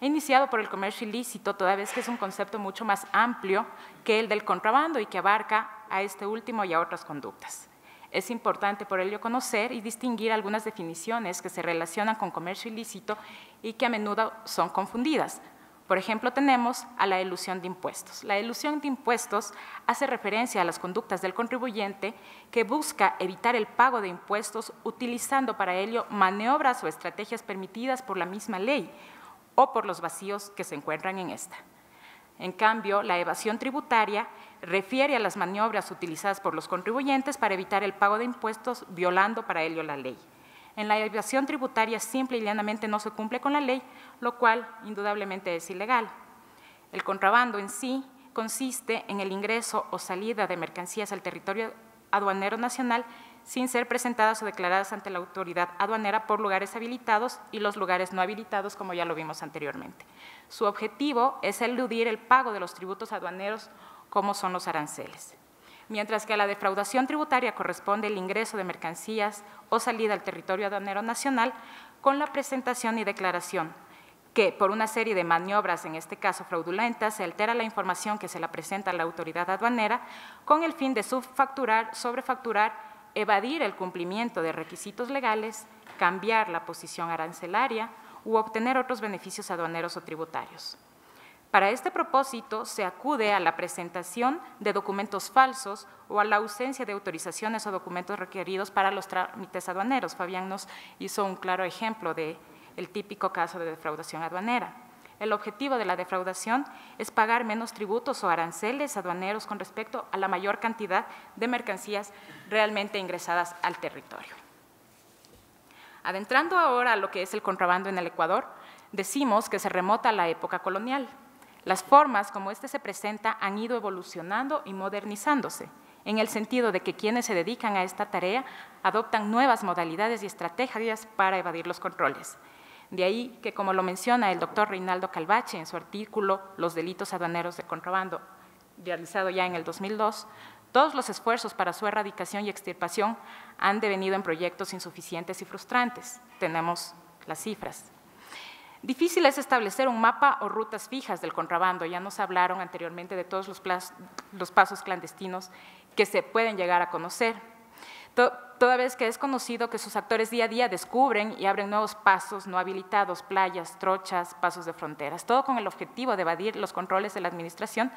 He iniciado por el comercio ilícito, toda vez que es un concepto mucho más amplio que el del contrabando y que abarca a este último y a otras conductas. Es importante por ello conocer y distinguir algunas definiciones que se relacionan con comercio ilícito y que a menudo son confundidas. Por ejemplo, tenemos a la elusión de impuestos. La elusión de impuestos hace referencia a las conductas del contribuyente que busca evitar el pago de impuestos utilizando para ello maniobras o estrategias permitidas por la misma ley o por los vacíos que se encuentran en esta. En cambio, la evasión tributaria refiere a las maniobras utilizadas por los contribuyentes para evitar el pago de impuestos violando para ello la ley. En la evasión tributaria simple y llanamente no se cumple con la ley, lo cual indudablemente es ilegal. El contrabando en sí consiste en el ingreso o salida de mercancías al territorio aduanero nacional sin ser presentadas o declaradas ante la autoridad aduanera por lugares habilitados y los lugares no habilitados, como ya lo vimos anteriormente. Su objetivo es eludir el pago de los tributos aduaneros, como son los aranceles. Mientras que a la defraudación tributaria corresponde el ingreso de mercancías o salida al territorio aduanero nacional con la presentación y declaración que, por una serie de maniobras, en este caso fraudulentas, se altera la información que se la presenta a la autoridad aduanera con el fin de subfacturar, sobrefacturar, evadir el cumplimiento de requisitos legales, cambiar la posición arancelaria u obtener otros beneficios aduaneros o tributarios. Para este propósito, se acude a la presentación de documentos falsos o a la ausencia de autorizaciones o documentos requeridos para los trámites aduaneros. Fabián nos hizo un claro ejemplo del típico caso de defraudación aduanera. El objetivo de la defraudación es pagar menos tributos o aranceles aduaneros con respecto a la mayor cantidad de mercancías realmente ingresadas al territorio. Adentrando ahora a lo que es el contrabando en el Ecuador, decimos que se remota a la época colonial. Las formas como este se presenta han ido evolucionando y modernizándose, en el sentido de que quienes se dedican a esta tarea adoptan nuevas modalidades y estrategias para evadir los controles. De ahí que, como lo menciona el doctor Reinaldo Calvache en su artículo Los delitos aduaneros de contrabando, realizado ya en el 2002, todos los esfuerzos para su erradicación y extirpación han devenido en proyectos insuficientes y frustrantes. Tenemos las cifras. Difícil es establecer un mapa o rutas fijas del contrabando. Ya nos hablaron anteriormente de todos los pasos clandestinos que se pueden llegar a conocer, toda vez que es conocido que sus actores día a día descubren y abren nuevos pasos no habilitados, playas, trochas, pasos de fronteras, todo con el objetivo de evadir los controles de la administración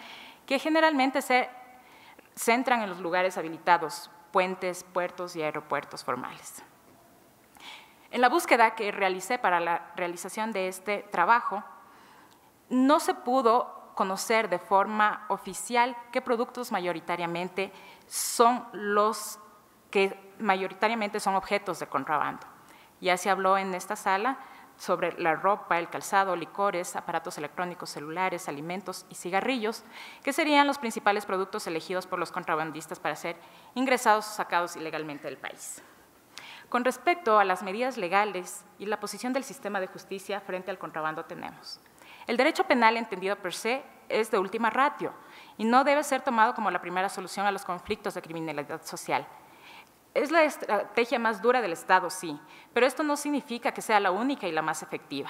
que generalmente se centran en los lugares habilitados, puentes, puertos y aeropuertos formales. En la búsqueda que realicé para la realización de este trabajo, no se pudo conocer de forma oficial qué productos mayoritariamente son los que mayoritariamente son objetos de contrabando. Ya se habló en esta sala sobre la ropa, el calzado, licores, aparatos electrónicos, celulares, alimentos y cigarrillos, que serían los principales productos elegidos por los contrabandistas para ser ingresados o sacados ilegalmente del país. Con respecto a las medidas legales y la posición del sistema de justicia frente al contrabando tenemos. El derecho penal entendido per se es de última ratio y no debe ser tomado como la primera solución a los conflictos de criminalidad social. Es la estrategia más dura del Estado, sí, pero esto no significa que sea la única y la más efectiva.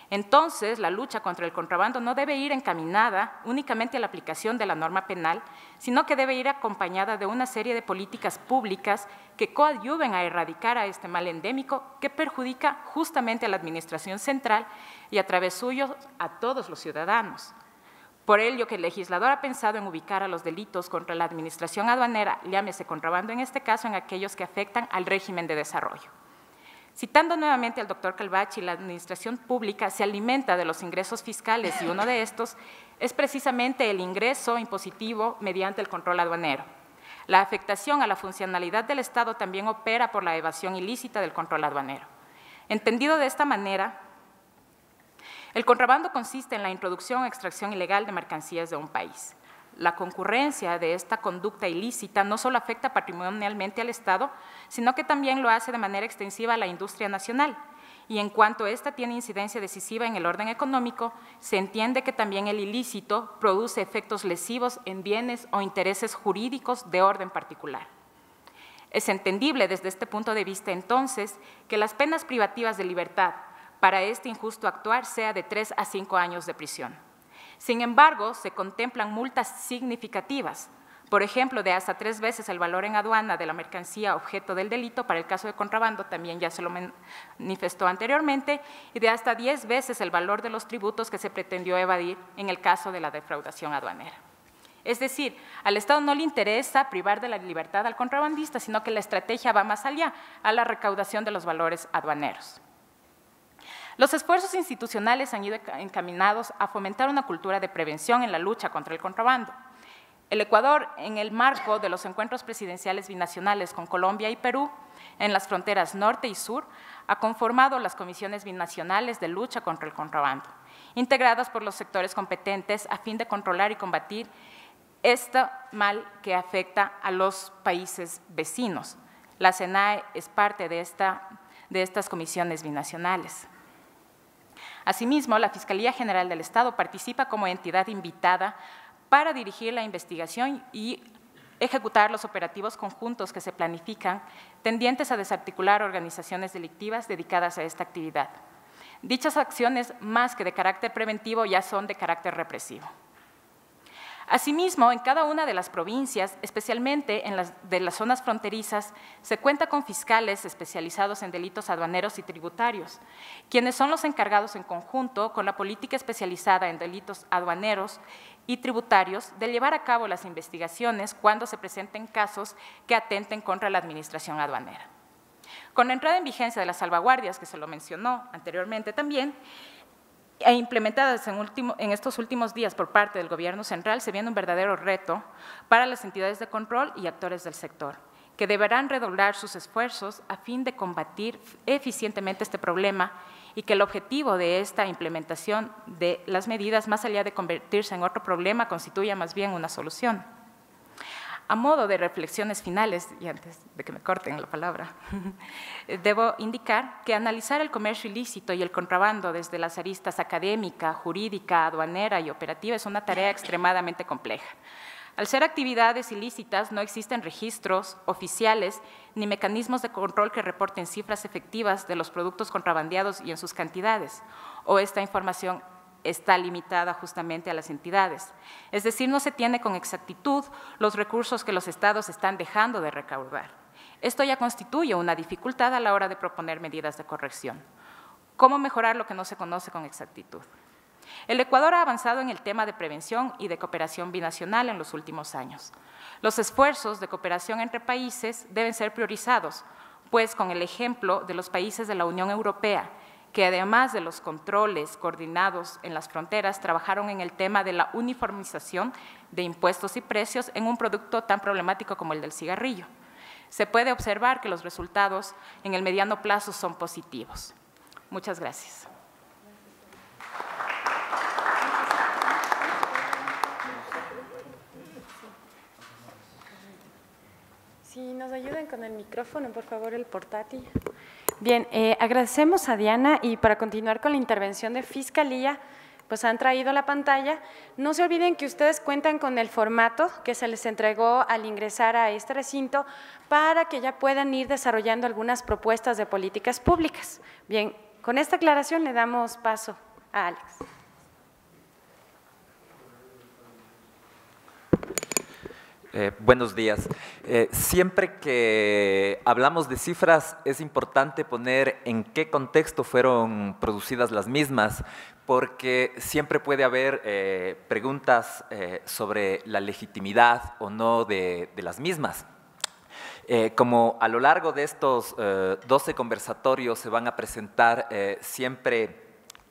Entonces, la lucha contra el contrabando no debe ir encaminada únicamente a la aplicación de la norma penal, sino que debe ir acompañada de una serie de políticas públicas que coadyuven a erradicar a este mal endémico que perjudica justamente a la administración central y a través suyo a todos los ciudadanos. Por ello que el legislador ha pensado en ubicar a los delitos contra la administración aduanera, llámese contrabando en este caso, en aquellos que afectan al régimen de desarrollo. Citando nuevamente al doctor Calvachi, la administración pública se alimenta de los ingresos fiscales y uno de estos es precisamente el ingreso impositivo mediante el control aduanero. La afectación a la funcionalidad del Estado también opera por la evasión ilícita del control aduanero. Entendido de esta manera, el contrabando consiste en la introducción o extracción ilegal de mercancías de un país. La concurrencia de esta conducta ilícita no solo afecta patrimonialmente al Estado, sino que también lo hace de manera extensiva a la industria nacional. Y en cuanto ésta tiene incidencia decisiva en el orden económico, se entiende que también el ilícito produce efectos lesivos en bienes o intereses jurídicos de orden particular. Es entendible desde este punto de vista, entonces, que las penas privativas de libertad para este injusto actuar sea de 3 a 5 años de prisión. Sin embargo, se contemplan multas significativas, por ejemplo, de hasta 3 veces el valor en aduana de la mercancía objeto del delito, para el caso de contrabando también ya se lo manifestó anteriormente, y de hasta 10 veces el valor de los tributos que se pretendió evadir en el caso de la defraudación aduanera. Es decir, al Estado no le interesa privar de la libertad al contrabandista, sino que la estrategia va más allá, a la recaudación de los valores aduaneros. Los esfuerzos institucionales han ido encaminados a fomentar una cultura de prevención en la lucha contra el contrabando. El Ecuador, en el marco de los encuentros presidenciales binacionales con Colombia y Perú, en las fronteras norte y sur, ha conformado las comisiones binacionales de lucha contra el contrabando, integradas por los sectores competentes a fin de controlar y combatir este mal que afecta a los países vecinos. La SENAE es parte de estas comisiones binacionales. Asimismo, la Fiscalía General del Estado participa como entidad invitada para dirigir la investigación y ejecutar los operativos conjuntos que se planifican tendientes a desarticular organizaciones delictivas dedicadas a esta actividad. Dichas acciones, más que de carácter preventivo, ya son de carácter represivo. Asimismo, en cada una de las provincias, especialmente en las de las zonas fronterizas, se cuenta con fiscales especializados en delitos aduaneros y tributarios, quienes son los encargados en conjunto con la política especializada en delitos aduaneros y tributarios de llevar a cabo las investigaciones cuando se presenten casos que atenten contra la administración aduanera. Con la entrada en vigencia de las salvaguardias, que se lo mencionó anteriormente también, e implementadas en estos últimos días por parte del Gobierno central, se viene un verdadero reto para las entidades de control y actores del sector, que deberán redoblar sus esfuerzos a fin de combatir eficientemente este problema y que el objetivo de esta implementación de las medidas, más allá de convertirse en otro problema, constituya más bien una solución. A modo de reflexiones finales, y antes de que me corten la palabra, debo indicar que analizar el comercio ilícito y el contrabando desde las aristas académica, jurídica, aduanera y operativa es una tarea extremadamente compleja. Al ser actividades ilícitas, no existen registros oficiales ni mecanismos de control que reporten cifras efectivas de los productos contrabandeados y en sus cantidades, o esta información está limitada justamente a las entidades. Es decir, no se tiene con exactitud los recursos que los estados están dejando de recaudar. Esto ya constituye una dificultad a la hora de proponer medidas de corrección. ¿Cómo mejorar lo que no se conoce con exactitud? El Ecuador ha avanzado en el tema de prevención y de cooperación binacional en los últimos años. Los esfuerzos de cooperación entre países deben ser priorizados, pues con el ejemplo de los países de la Unión Europea, que además de los controles coordinados en las fronteras, trabajaron en el tema de la uniformización de impuestos y precios en un producto tan problemático como el del cigarrillo. Se puede observar que los resultados en el mediano plazo son positivos. Muchas gracias. Si nos ayudan con el micrófono, por favor, el portátil. Bien, agradecemos a Diana y para continuar con la intervención de Fiscalía, pues han traído la pantalla. No se olviden que ustedes cuentan con el formato que se les entregó al ingresar a este recinto para que ya puedan ir desarrollando algunas propuestas de políticas públicas. Bien, con esta aclaración le damos paso a Alex. Buenos días. Siempre que hablamos de cifras es importante poner en qué contexto fueron producidas las mismas, porque siempre puede haber preguntas sobre la legitimidad o no de las mismas. Como a lo largo de estos 12 conversatorios se van a presentar siempre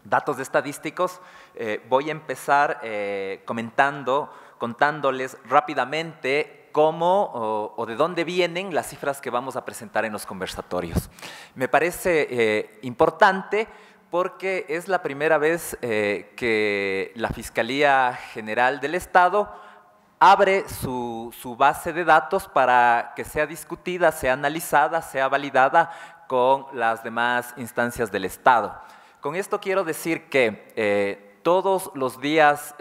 datos estadísticos, voy a empezar contándoles rápidamente cómo o de dónde vienen las cifras que vamos a presentar en los conversatorios. Me parece importante porque es la primera vez que la Fiscalía General del Estado abre su base de datos para que sea discutida, sea analizada, sea validada con las demás instancias del Estado. Con esto quiero decir que todos los días,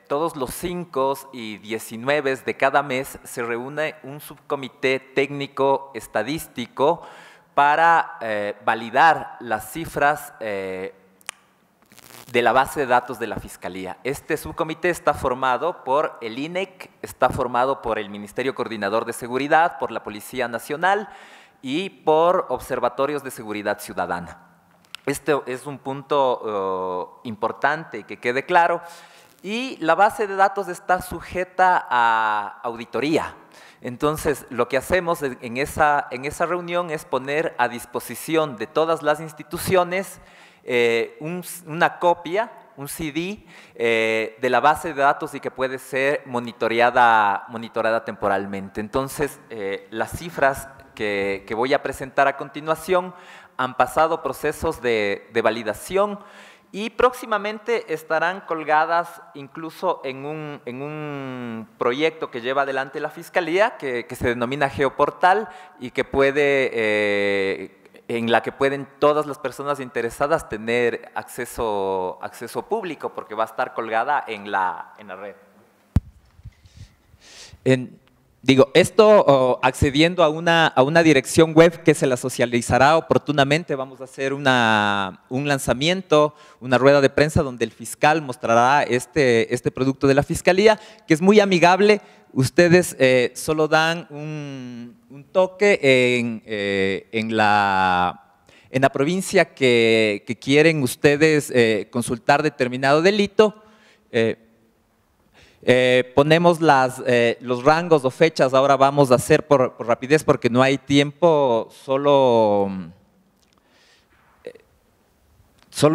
todos los 5 y 19 de cada mes se reúne un subcomité técnico estadístico para validar las cifras de la base de datos de la Fiscalía. Este subcomité está formado por el INEC, está formado por el Ministerio Coordinador de Seguridad, por la Policía Nacional y por observatorios de seguridad ciudadana. Este es un punto importante que quede claro. Y la base de datos está sujeta a auditoría. Entonces, lo que hacemos en esa reunión es poner a disposición de todas las instituciones una copia, un CD de la base de datos y que puede ser monitoreada temporalmente. Entonces, las cifras que voy a presentar a continuación han pasado procesos de validación y próximamente estarán colgadas incluso en un proyecto que lleva adelante la Fiscalía, que se denomina Geoportal y que en la que pueden todas las personas interesadas tener acceso público, porque va a estar colgada en la red. Digo, esto accediendo a una dirección web que se la socializará oportunamente. Vamos a hacer un lanzamiento, una rueda de prensa donde el fiscal mostrará este producto de la Fiscalía, que es muy amigable. Ustedes solo dan un toque en la provincia que quieren ustedes consultar determinado delito. Ponemos los rangos o fechas. Ahora vamos a hacer por rapidez porque no hay tiempo, solo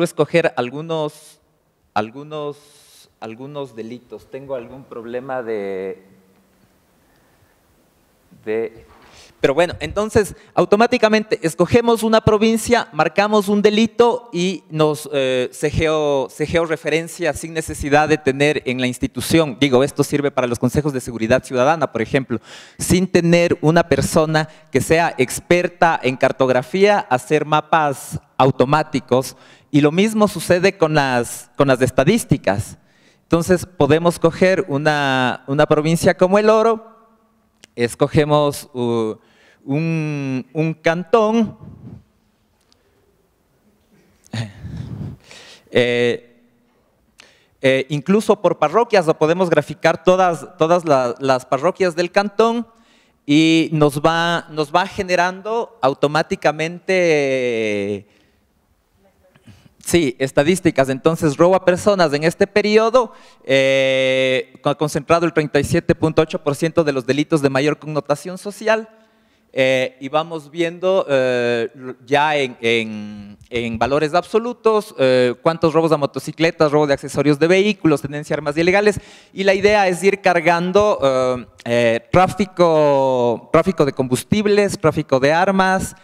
escoger algunos delitos. Tengo algún problema pero bueno, entonces automáticamente escogemos una provincia, marcamos un delito y se georreferencia sin necesidad de tener en la institución. Digo, esto sirve para los consejos de seguridad ciudadana, por ejemplo, sin tener una persona que sea experta en cartografía, hacer mapas automáticos. Y lo mismo sucede con las estadísticas. Entonces podemos coger una provincia como El Oro, escogemos un cantón, incluso por parroquias, o podemos graficar todas las parroquias del cantón, y nos va generando automáticamente, sí, estadísticas. Entonces, robo a personas en este periodo ha concentrado el 37.8% de los delitos de mayor connotación social. Y vamos viendo ya en valores absolutos cuántos robos a motocicletas, robo de accesorios de vehículos, tenencia de armas ilegales, y la idea es ir cargando tráfico de combustibles, tráfico de armas,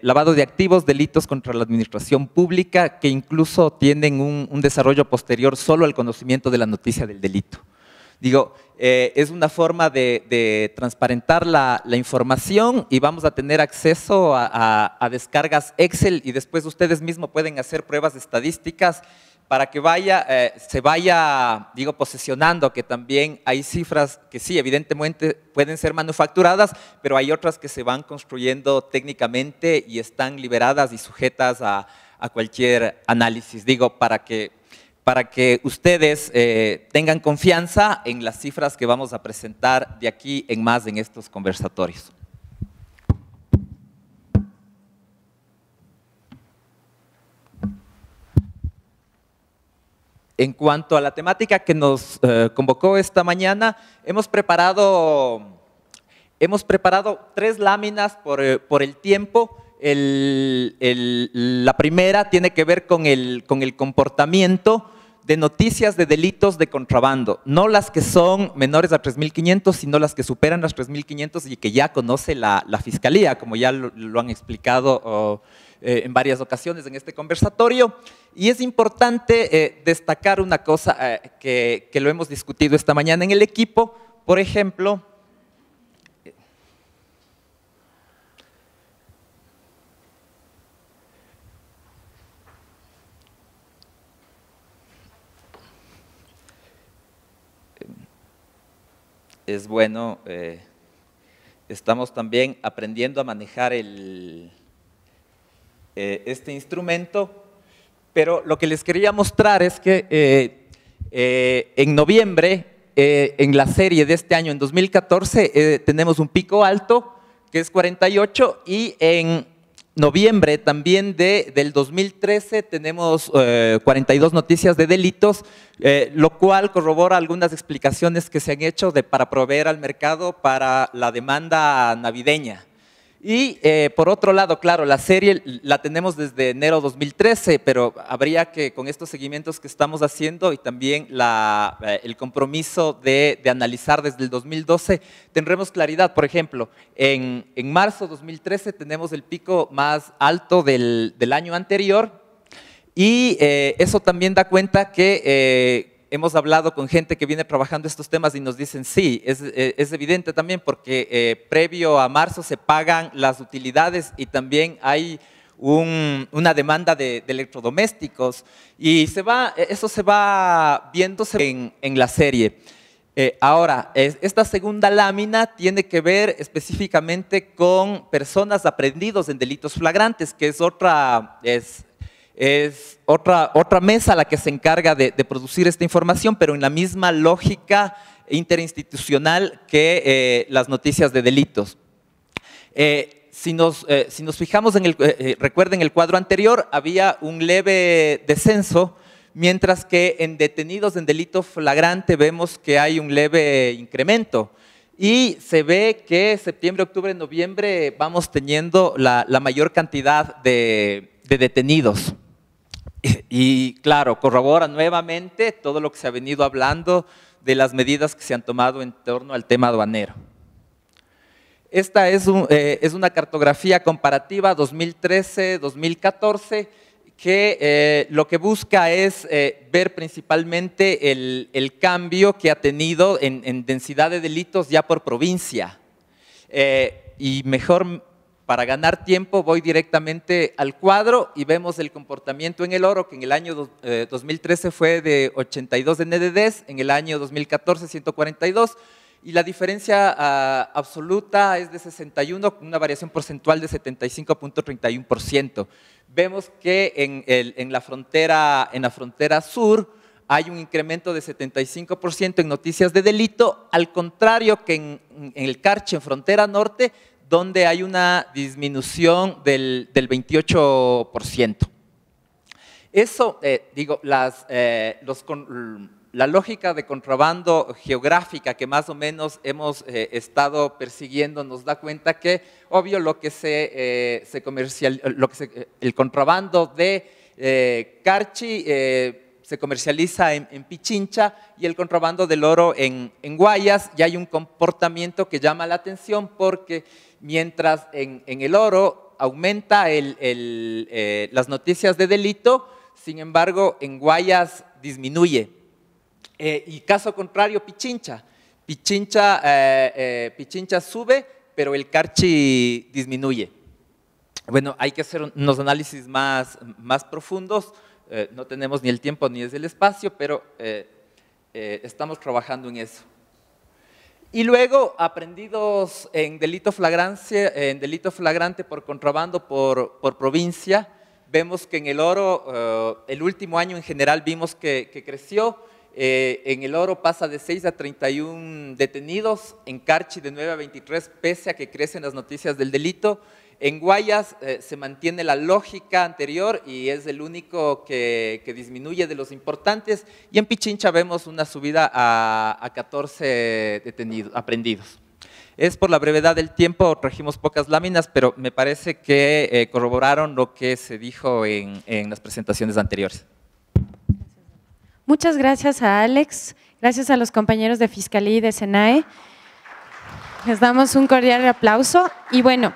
lavado de activos, delitos contra la administración pública, que incluso tienen un desarrollo posterior solo al conocimiento de la noticia del delito. Digo, es una forma de transparentar la información, y vamos a tener acceso a descargas Excel, y después ustedes mismos pueden hacer pruebas estadísticas para que se vaya, digo, posesionando que también hay cifras que sí, evidentemente pueden ser manufacturadas, pero hay otras que se van construyendo técnicamente y están liberadas y sujetas a cualquier análisis. Digo, para que ustedes tengan confianza en las cifras que vamos a presentar de aquí en más en estos conversatorios. En cuanto a la temática que nos convocó esta mañana, hemos preparado 3 láminas por el tiempo. La primera tiene que ver con el comportamiento de noticias de delitos de contrabando, no las que son menores a 3.500, sino las que superan las 3.500 y que ya conoce la Fiscalía, como ya lo han explicado en varias ocasiones en este conversatorio. Y es importante destacar una cosa que lo hemos discutido esta mañana en el equipo. Por ejemplo, es bueno, estamos también aprendiendo a manejar este instrumento, pero lo que les quería mostrar es que en noviembre, en la serie de este año, en 2014, tenemos un pico alto, que es 48, y en noviembre también del 2013 tenemos 42 noticias de delitos, lo cual corrobora algunas explicaciones que se han hecho para proveer al mercado para la demanda navideña. Y por otro lado, claro, la serie la tenemos desde enero 2013, pero habría que, con estos seguimientos que estamos haciendo y también el compromiso de analizar desde el 2012, tendremos claridad. Por ejemplo, en marzo 2013 tenemos el pico más alto del año anterior, y eso también da cuenta que hemos hablado con gente que viene trabajando estos temas y nos dicen, sí, es evidente también porque previo a marzo se pagan las utilidades y también hay una demanda de electrodomésticos, y eso se va viéndose en la serie. Ahora, esta segunda lámina tiene que ver específicamente con personas aprehendidos en delitos flagrantes, que es otra mesa la que se encarga de producir esta información, pero en la misma lógica interinstitucional que las noticias de delitos. Si nos fijamos recuerden el cuadro anterior, había un leve descenso, mientras que en detenidos en delito flagrante vemos que hay un leve incremento. Y se ve que septiembre, octubre, noviembre vamos teniendo la mayor cantidad de detenidos. Y claro, corrobora nuevamente todo lo que se ha venido hablando de las medidas que se han tomado en torno al tema aduanero. Esta es una cartografía comparativa 2013-2014 que lo que busca es ver principalmente el cambio que ha tenido en densidad de delitos ya por provincia. Y mejor, para ganar tiempo, voy directamente al cuadro y vemos el comportamiento en el oro, que en el año 2013 fue de 82 NDDs, en el año 2014 142, y la diferencia absoluta es de 61, con una variación porcentual de 75.31%. Vemos que en la frontera sur hay un incremento de 75% en noticias de delito, al contrario que en el Carchi, en Frontera Norte, donde hay una disminución del 28%. Eso, la lógica de contrabando geográfica que más o menos hemos estado persiguiendo nos da cuenta que, obvio, el contrabando de Carchi se comercializa en Pichincha y el contrabando del oro en Guayas, y hay un comportamiento que llama la atención porque mientras en el oro aumenta las noticias de delito, sin embargo en Guayas disminuye. Y caso contrario, Pichincha sube, pero el Carchi disminuye. Bueno, hay que hacer unos análisis más profundos, no tenemos ni el tiempo ni el espacio, pero estamos trabajando en eso. Y luego, aprendidos en delito flagrante por contrabando por provincia, vemos que en el oro, el último año en general vimos que creció. En el oro pasa de 6 a 31 detenidos, en Carchi de 9 a 23, pese a que crecen las noticias del delito. En Guayas se mantiene la lógica anterior y es el único que disminuye de los importantes, y en Pichincha vemos una subida a 14 aprendidos. Es por la brevedad del tiempo, trajimos pocas láminas, pero me parece que corroboraron lo que se dijo en las presentaciones anteriores. Muchas gracias a Alex, gracias a los compañeros de Fiscalía y de SENAE. Les damos un cordial aplauso. Y bueno,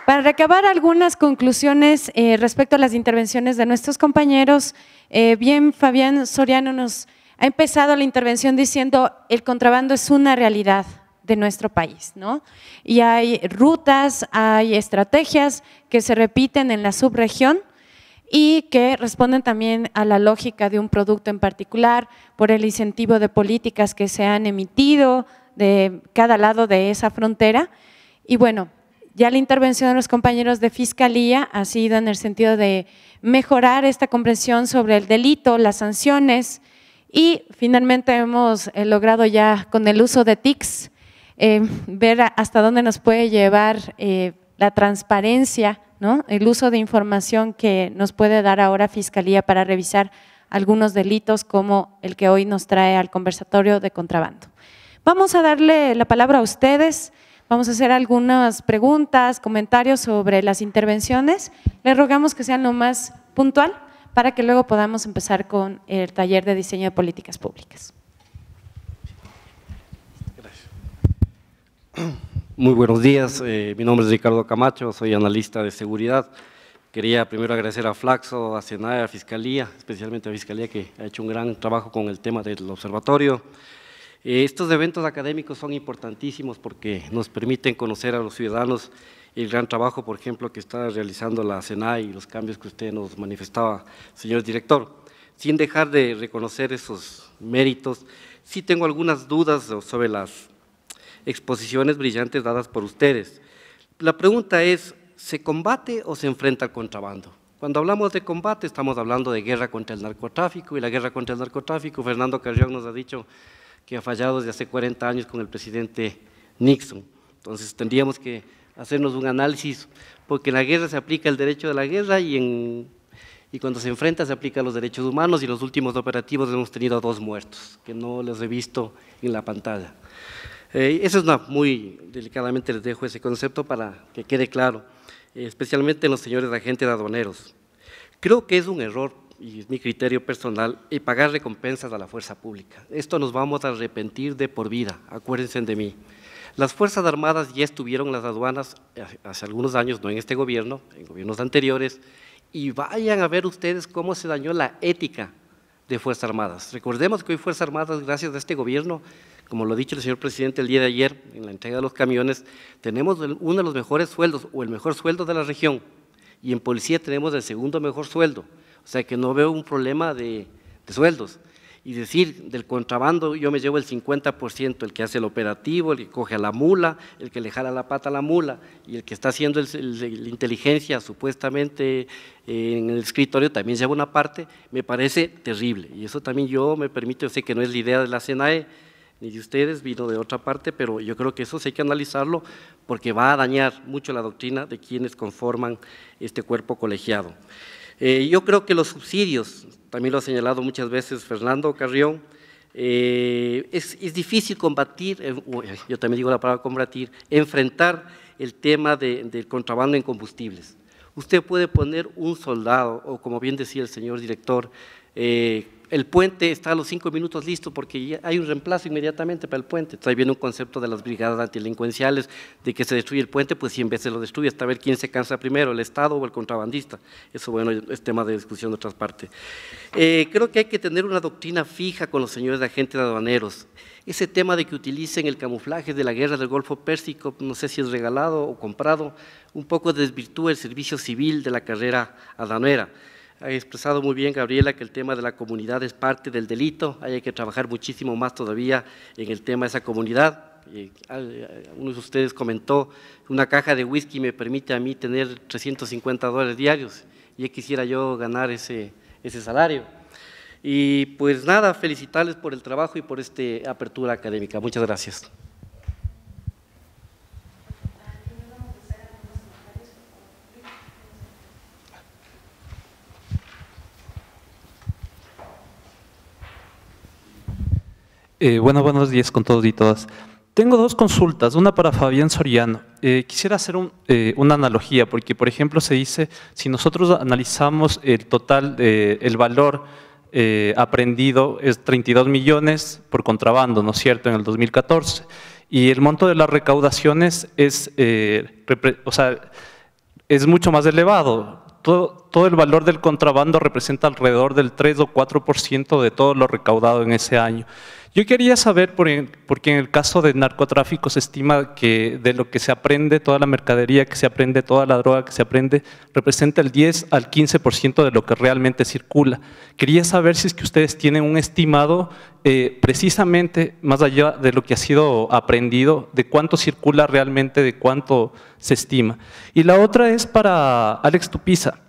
para recabar algunas conclusiones respecto a las intervenciones de nuestros compañeros, bien Fabián Soriano nos ha empezado la intervención diciendo el contrabando es una realidad de nuestro país, ¿no? Y hay rutas, hay estrategias que se repiten en la subregión y que responden también a la lógica de un producto en particular por el incentivo de políticas que se han emitido de cada lado de esa frontera. Y bueno, ya la intervención de los compañeros de Fiscalía ha sido en el sentido de mejorar esta comprensión sobre el delito, las sanciones, y finalmente hemos logrado ya con el uso de TICs ver hasta dónde nos puede llevar la transparencia, ¿no? El uso de información que nos puede dar ahora Fiscalía para revisar algunos delitos como el que hoy nos trae al conversatorio de contrabando. Vamos a darle la palabra a ustedes, vamos a hacer algunas preguntas, comentarios sobre las intervenciones. Les rogamos que sean lo más puntual para que luego podamos empezar con el taller de diseño de políticas públicas. Gracias. Muy buenos días, mi nombre es Ricardo Camacho, soy analista de seguridad. Quería primero agradecer a Flaxo, a SENAE, a Fiscalía, especialmente a Fiscalía que ha hecho un gran trabajo con el tema del observatorio. Estos eventos académicos son importantísimos porque nos permiten conocer a los ciudadanos el gran trabajo, por ejemplo, que está realizando la SENAE y los cambios que usted nos manifestaba, señor director. Sin dejar de reconocer esos méritos, sí tengo algunas dudas sobre las exposiciones brillantes dadas por ustedes. La pregunta es, ¿se combate o se enfrenta al contrabando? Cuando hablamos de combate estamos hablando de guerra contra el narcotráfico, y la guerra contra el narcotráfico, Fernando Carrión nos ha dicho que ha fallado desde hace 40 años con el presidente Nixon. Entonces tendríamos que hacernos un análisis, porque en la guerra se aplica el derecho de la guerra y cuando se enfrenta se aplican los derechos humanos, y los últimos operativos hemos tenido 2 muertos, que no les he visto en la pantalla. Eso es muy delicadamente les dejo ese concepto para que quede claro, especialmente en los señores agentes aduaneros. Creo que es un error, y es mi criterio personal, pagar recompensas a la fuerza pública. Esto nos vamos a arrepentir de por vida, acuérdense de mí. Las Fuerzas Armadas ya estuvieron en las aduanas hace algunos años, no en este gobierno, en gobiernos anteriores, y vayan a ver ustedes cómo se dañó la ética de Fuerzas Armadas. Recordemos que hoy Fuerzas Armadas, gracias a este gobierno, como lo ha dicho el señor presidente el día de ayer en la entrega de los camiones, tenemos uno de los mejores sueldos o el mejor sueldo de la región, y en policía tenemos el segundo mejor sueldo, o sea que no veo un problema de sueldos. y decir, del contrabando yo me llevo el 50%, el que hace el operativo, el que coge a la mula, el que le jala la pata a la mula, y el que está haciendo la inteligencia supuestamente en el escritorio también lleva una parte, me parece terrible. Y eso también yo sé que no es la idea de la SENAE, ni de ustedes, vino de otra parte, pero yo creo que eso sí hay que analizarlo porque va a dañar mucho la doctrina de quienes conforman este cuerpo colegiado. Yo creo que los subsidios, también lo ha señalado muchas veces Fernando Carrión, es difícil combatir, yo también digo la palabra combatir, enfrentar el tema del contrabando en combustibles. Usted puede poner un soldado, o como bien decía el señor director, el puente está a los 5 minutos listo porque ya hay un reemplazo inmediatamente para el puente. Entonces ahí viene un concepto de las brigadas antidelincuenciales, de que se destruye el puente, pues si en vez se lo destruye, hasta ver quién se cansa primero, el Estado o el contrabandista. Eso, bueno, es tema de discusión de otras partes. Creo que hay que tener una doctrina fija con los señores agentes aduaneros. Ese tema de que utilicen el camuflaje de la guerra del Golfo Pérsico, no sé si es regalado o comprado, un poco desvirtúa el servicio civil de la carrera aduanera. Ha expresado muy bien Gabriela que el tema de la comunidad es parte del delito, hay que trabajar muchísimo más todavía en el tema de esa comunidad. Uno de ustedes comentó, una caja de whisky me permite a mí tener $350 diarios, y ya quisiera yo ganar ese salario. Y pues nada, felicitarles por el trabajo y por esta apertura académica. Muchas gracias. Buenos días con todos y todas. Tengo dos consultas, una para Fabián Soriano. Quisiera hacer una analogía, porque por ejemplo se dice, si nosotros analizamos el total, el valor aprendido es 32 millones por contrabando, ¿no es cierto?, en el 2014, y el monto de las recaudaciones es mucho más elevado. Todo el valor del contrabando representa alrededor del 3 o 4% de todo lo recaudado en ese año. Yo quería saber, porque en el caso de narcotráfico se estima que de lo que se aprende, toda la mercadería que se aprende, toda la droga que se aprende, representa el 10 al 15% de lo que realmente circula. Quería saber si es que ustedes tienen un estimado precisamente, más allá de lo que ha sido aprendido, de cuánto circula realmente, de cuánto se estima. Y la otra es para Alex Tupiza.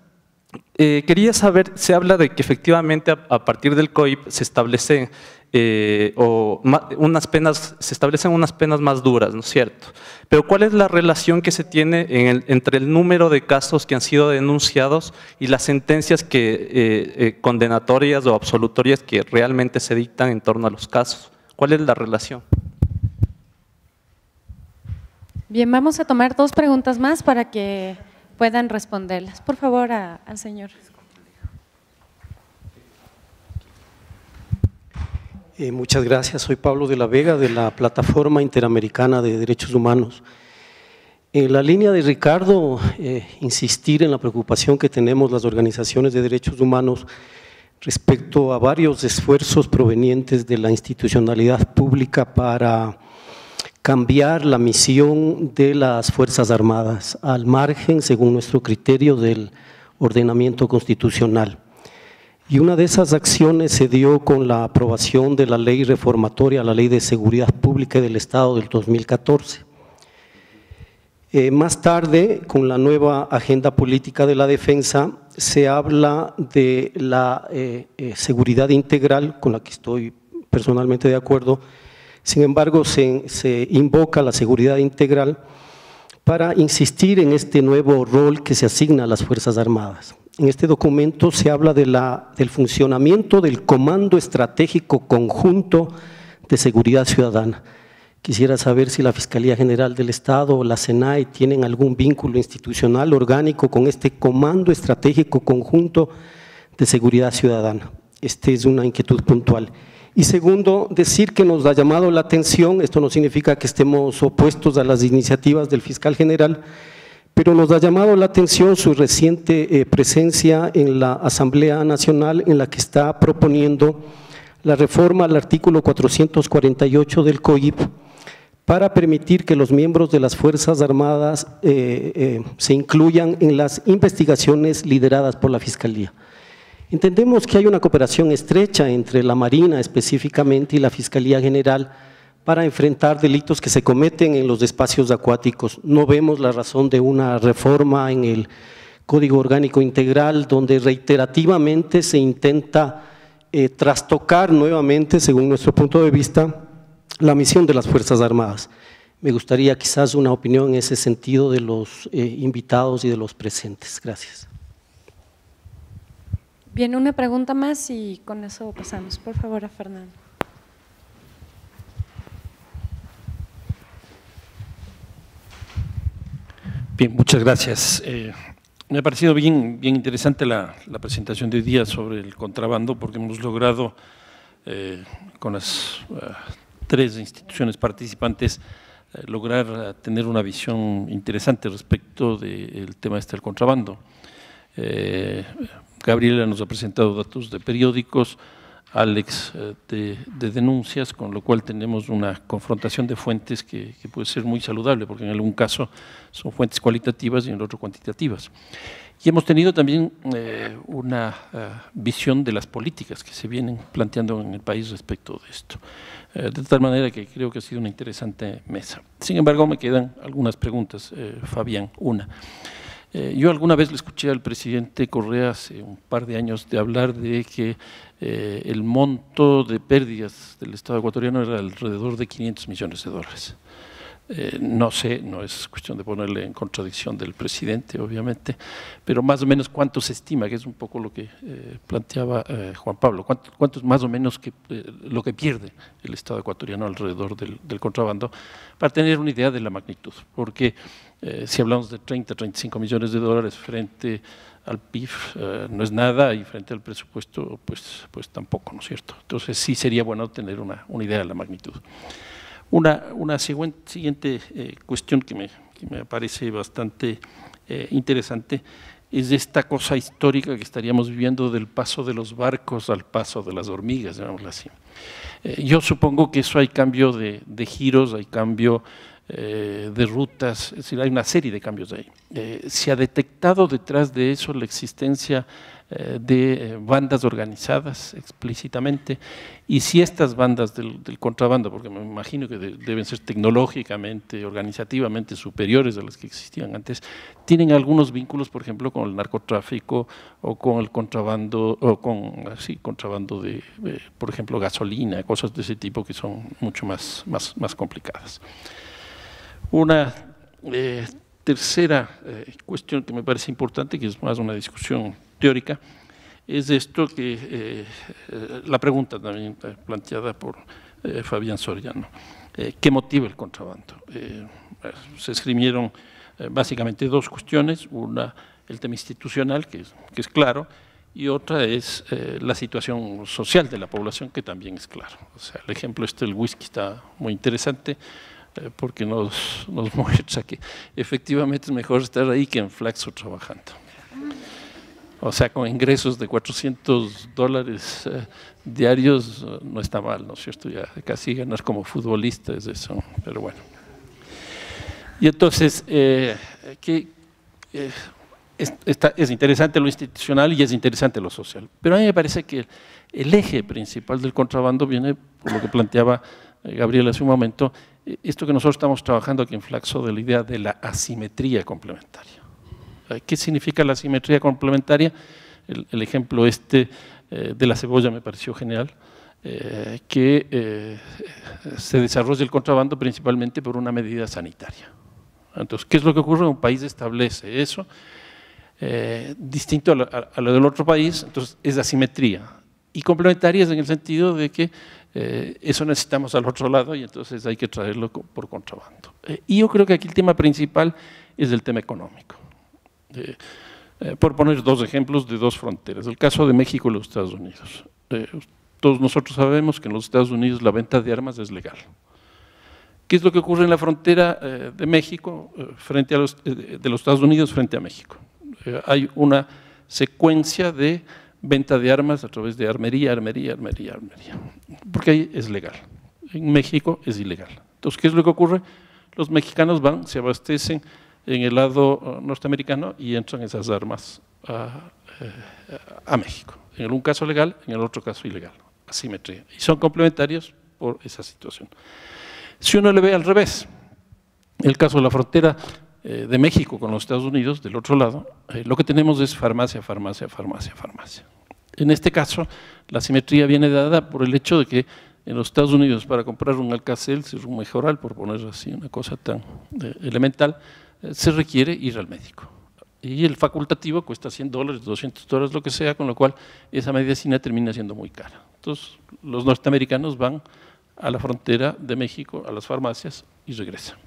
Quería saber, se habla de que efectivamente a partir del COIP se establecen se establecen unas penas más duras, ¿no es cierto? Pero ¿cuál es la relación que se tiene entre el número de casos que han sido denunciados y las sentencias condenatorias o absolutorias que realmente se dictan en torno a los casos? ¿Cuál es la relación? Bien, vamos a tomar dos preguntas más para que puedan responderlas. Por favor, al señor. Muchas gracias. Soy Pablo de la Vega, de la Plataforma Interamericana de Derechos Humanos. En la línea de Ricardo, insistir en la preocupación que tenemos las organizaciones de derechos humanos respecto a varios esfuerzos provenientes de la institucionalidad pública para cambiar la misión de las Fuerzas Armadas al margen, según nuestro criterio, del ordenamiento constitucional. Y una de esas acciones se dio con la aprobación de la ley reformatoria, la Ley de Seguridad Pública del Estado del 2014. Más tarde, con la nueva agenda política de la defensa, se habla de la seguridad integral, con la que estoy personalmente de acuerdo. Sin embargo, se invoca la seguridad integral para insistir en este nuevo rol que se asigna a las Fuerzas Armadas. En este documento se habla del funcionamiento del Comando Estratégico Conjunto de Seguridad Ciudadana. Quisiera saber si la Fiscalía General del Estado o la SENAE tienen algún vínculo institucional orgánico con este Comando Estratégico Conjunto de Seguridad Ciudadana. Esta es una inquietud puntual. Y segundo, decir que nos ha llamado la atención, esto no significa que estemos opuestos a las iniciativas del fiscal general, pero nos ha llamado la atención su reciente presencia en la Asamblea Nacional, en la que está proponiendo la reforma al artículo 448 del COIP para permitir que los miembros de las Fuerzas Armadas se incluyan en las investigaciones lideradas por la Fiscalía. Entendemos que hay una cooperación estrecha entre la Marina específicamente y la Fiscalía General para enfrentar delitos que se cometen en los espacios acuáticos. No vemos la razón de una reforma en el Código Orgánico Integral donde reiterativamente se intenta trastocar nuevamente, según nuestro punto de vista, la misión de las Fuerzas Armadas. Me gustaría quizás una opinión en ese sentido de los invitados y de los presentes. Gracias. Bien, una pregunta más y con eso pasamos. Por favor, a Fernando. Bien, muchas gracias. Me ha parecido bien interesante la presentación de hoy día sobre el contrabando, porque hemos logrado con las tres instituciones participantes lograr tener una visión interesante respecto del tema del contrabando. Gabriela nos ha presentado datos de periódicos, Alex de denuncias, con lo cual tenemos una confrontación de fuentes que puede ser muy saludable, porque en algún caso son fuentes cualitativas y en el otro cuantitativas. Y hemos tenido también una visión de las políticas que se vienen planteando en el país respecto de esto. De tal manera que creo que ha sido una interesante mesa. Sin embargo, me quedan algunas preguntas, Fabián. Una. Yo alguna vez le escuché al presidente Correa hace un par de años de hablar de que el monto de pérdidas del Estado ecuatoriano era alrededor de $500 millones. No sé, no es cuestión de ponerle en contradicción del presidente, obviamente, pero más o menos cuánto se estima, que es un poco lo que planteaba Juan Pablo, cuánto es más o menos lo que pierde el Estado ecuatoriano alrededor del contrabando, para tener una idea de la magnitud, porque si hablamos de 30, 35 millones de dólares frente al PIB, no es nada, y frente al presupuesto, pues tampoco, ¿no es cierto? Entonces sí sería bueno tener una idea de la magnitud. Una siguiente cuestión que me parece bastante interesante es esta cosa histórica que estaríamos viviendo del paso de los barcos al paso de las hormigas, llamémoslo así. Yo supongo que eso hay cambio de giros, hay cambio de rutas, es decir, hay una serie de cambios ahí. Se ha detectado detrás de eso la existencia de bandas organizadas explícitamente, y si estas bandas del contrabando, porque me imagino que deben ser tecnológicamente, organizativamente superiores a las que existían antes, tienen algunos vínculos, por ejemplo, con el narcotráfico o con el contrabando, o con contrabando de, por ejemplo, gasolina, cosas de ese tipo que son mucho más complicadas. Una tercera cuestión que me parece importante, que es más una discusión teórica, es esto que la pregunta también planteada por Fabián Soriano, ¿qué motiva el contrabando? Se esgrimieron básicamente dos cuestiones, una el tema institucional, que es claro, y otra es la situación social de la población, que también es claro. O sea, el ejemplo del whisky está muy interesante, porque nos muestra que efectivamente es mejor estar ahí que en Flaxo trabajando. O sea, con ingresos de $400 diarios no está mal, ¿no es cierto? Ya casi ganar como futbolista es eso, pero bueno. Y entonces, es interesante lo institucional y es interesante lo social, pero a mí me parece que el eje principal del contrabando viene por lo que planteaba Gabriel hace un momento, esto que nosotros estamos trabajando aquí en Flaxo, de la idea de la asimetría complementaria. ¿Qué significa la asimetría complementaria? El ejemplo de la cebolla me pareció genial, que se desarrolla el contrabando principalmente por una medida sanitaria. Entonces, ¿qué es lo que ocurre? Un país establece eso, distinto a lo del otro país, entonces es asimetría. Y complementaria es en el sentido de que eso necesitamos al otro lado y entonces hay que traerlo por contrabando. Y yo creo que aquí el tema principal es el tema económico. Por poner dos ejemplos de dos fronteras, el caso de México y los Estados Unidos. Todos nosotros sabemos que en los Estados Unidos la venta de armas es legal. ¿Qué es lo que ocurre en la frontera de México frente a de los Estados Unidos frente a México? Hay una secuencia de venta de armas a través de armería, porque ahí es legal. En México es ilegal. Entonces, ¿qué es lo que ocurre? Los mexicanos van, se abastecen en el lado norteamericano y entran esas armas a México. En un caso legal, en el otro caso ilegal. Asimetría. Y son complementarios por esa situación. Si uno le ve al revés, el caso de la frontera de México con los Estados Unidos, del otro lado, lo que tenemos es farmacia, farmacia, farmacia, farmacia. En este caso, la asimetría viene dada por el hecho de que en los Estados Unidos, para comprar un Alka-Seltzer, un Mejoral, por poner así una cosa tan elemental, se requiere ir al médico. Y el facultativo cuesta $100, $200, lo que sea, con lo cual esa medicina termina siendo muy cara. Entonces, los norteamericanos van a la frontera de México, a las farmacias, y regresan.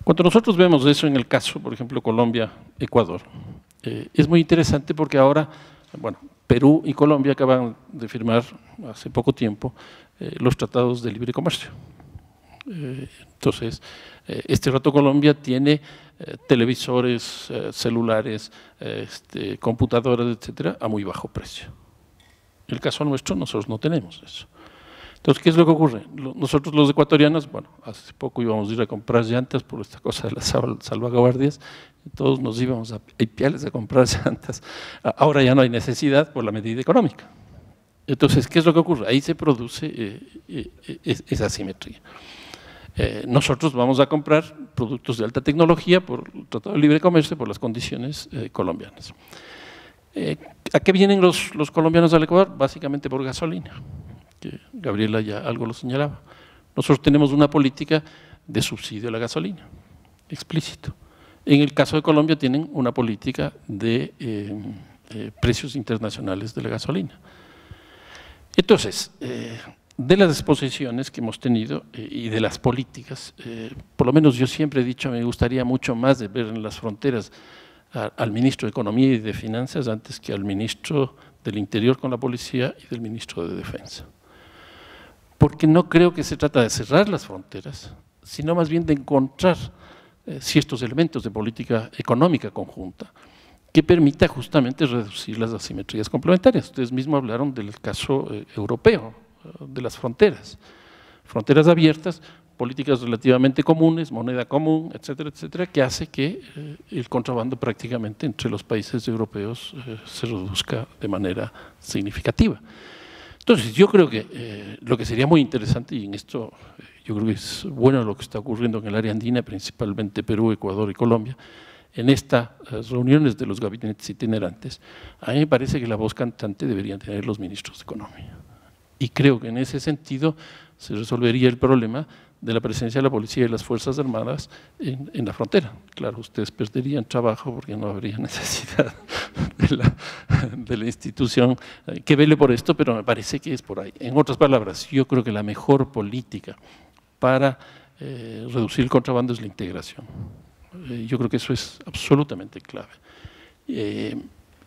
Cuando nosotros vemos eso en el caso, por ejemplo, Colombia-Ecuador, es muy interesante porque ahora, bueno, Perú y Colombia acaban de firmar hace poco tiempo los tratados de libre comercio. Entonces, este rato Colombia tiene televisores, celulares, computadoras, etcétera, a muy bajo precio. En el caso nuestro, nosotros no tenemos eso. Entonces, ¿qué es lo que ocurre? Nosotros los ecuatorianos, bueno, hace poco íbamos a ir a comprar llantas por esta cosa de las salvaguardias, todos nos íbamos a Ipiales a comprar llantas. Ahora ya no hay necesidad por la medida económica. Entonces, ¿qué es lo que ocurre? Ahí se produce esa asimetría. Nosotros vamos a comprar productos de alta tecnología por el Tratado de Libre Comercio, por las condiciones colombianas. ¿A qué vienen los colombianos al Ecuador? Básicamente por gasolina, que Gabriela ya algo lo señalaba. Nosotros tenemos una política de subsidio a la gasolina, explícito. En el caso de Colombia tienen una política de precios internacionales de la gasolina. Entonces, de las exposiciones que hemos tenido y de las políticas, por lo menos yo siempre he dicho, me gustaría mucho más de ver en las fronteras al ministro de Economía y de Finanzas antes que al ministro del Interior con la policía y del ministro de Defensa. Porque no creo que se trata de cerrar las fronteras, sino más bien de encontrar ciertos elementos de política económica conjunta que permita justamente reducir las asimetrías complementarias. Ustedes mismos hablaron del caso europeo, de las fronteras. Fronteras abiertas, políticas relativamente comunes, moneda común, etcétera, etcétera, que hace que el contrabando prácticamente entre los países europeos se reduzca de manera significativa. Entonces, yo creo que lo que sería muy interesante, y en esto yo creo que es bueno lo que está ocurriendo en el área andina, principalmente Perú, Ecuador y Colombia, en estas reuniones de los gabinetes itinerantes, a mí me parece que la voz cantante deberían tener los ministros de Economía. Y creo que en ese sentido se resolvería el problema de la presencia de la policía y las Fuerzas Armadas en la frontera. Claro, ustedes perderían trabajo porque no habría necesidad de la institución que vele por esto, pero me parece que es por ahí. En otras palabras, yo creo que la mejor política para reducir el contrabando es la integración. Yo creo que eso es absolutamente clave.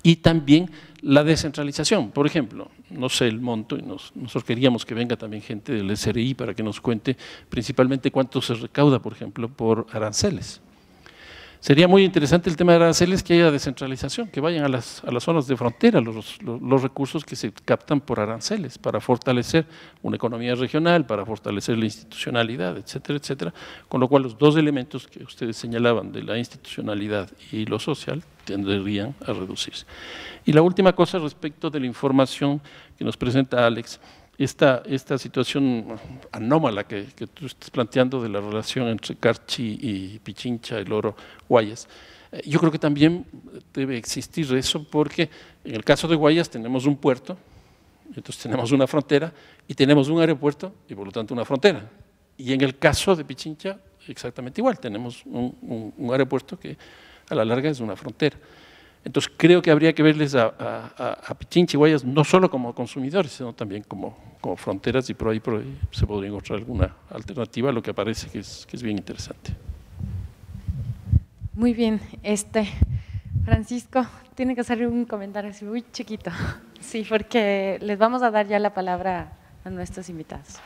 Y también la descentralización. Por ejemplo, no sé el monto, y nosotros queríamos que venga también gente del SRI para que nos cuente principalmente cuánto se recauda, por ejemplo, por aranceles. Sería muy interesante el tema de aranceles, que haya descentralización, que vayan a las zonas de frontera los recursos que se captan por aranceles para fortalecer una economía regional, para fortalecer la institucionalidad, etcétera, etcétera. Con lo cual los dos elementos que ustedes señalaban de la institucionalidad y lo social tenderían a reducirse. Y la última cosa respecto de la información que nos presenta Alex, esta situación anómala que tú estás planteando de la relación entre Carchi y Pichincha, el oro Guayas, yo creo que también debe existir eso, porque en el caso de Guayas tenemos un puerto, entonces tenemos una frontera y tenemos un aeropuerto y por lo tanto una frontera. Y en el caso de Pichincha exactamente igual, tenemos un aeropuerto que a la larga es una frontera. Entonces creo que habría que verles a Pichincha y Guayas no solo como consumidores, sino también como fronteras, y por ahí se podría encontrar alguna alternativa, lo que parece que es bien interesante. Muy bien, Francisco, tiene que hacer un comentario así muy chiquito, sí, porque les vamos a dar ya la palabra a nuestros invitados.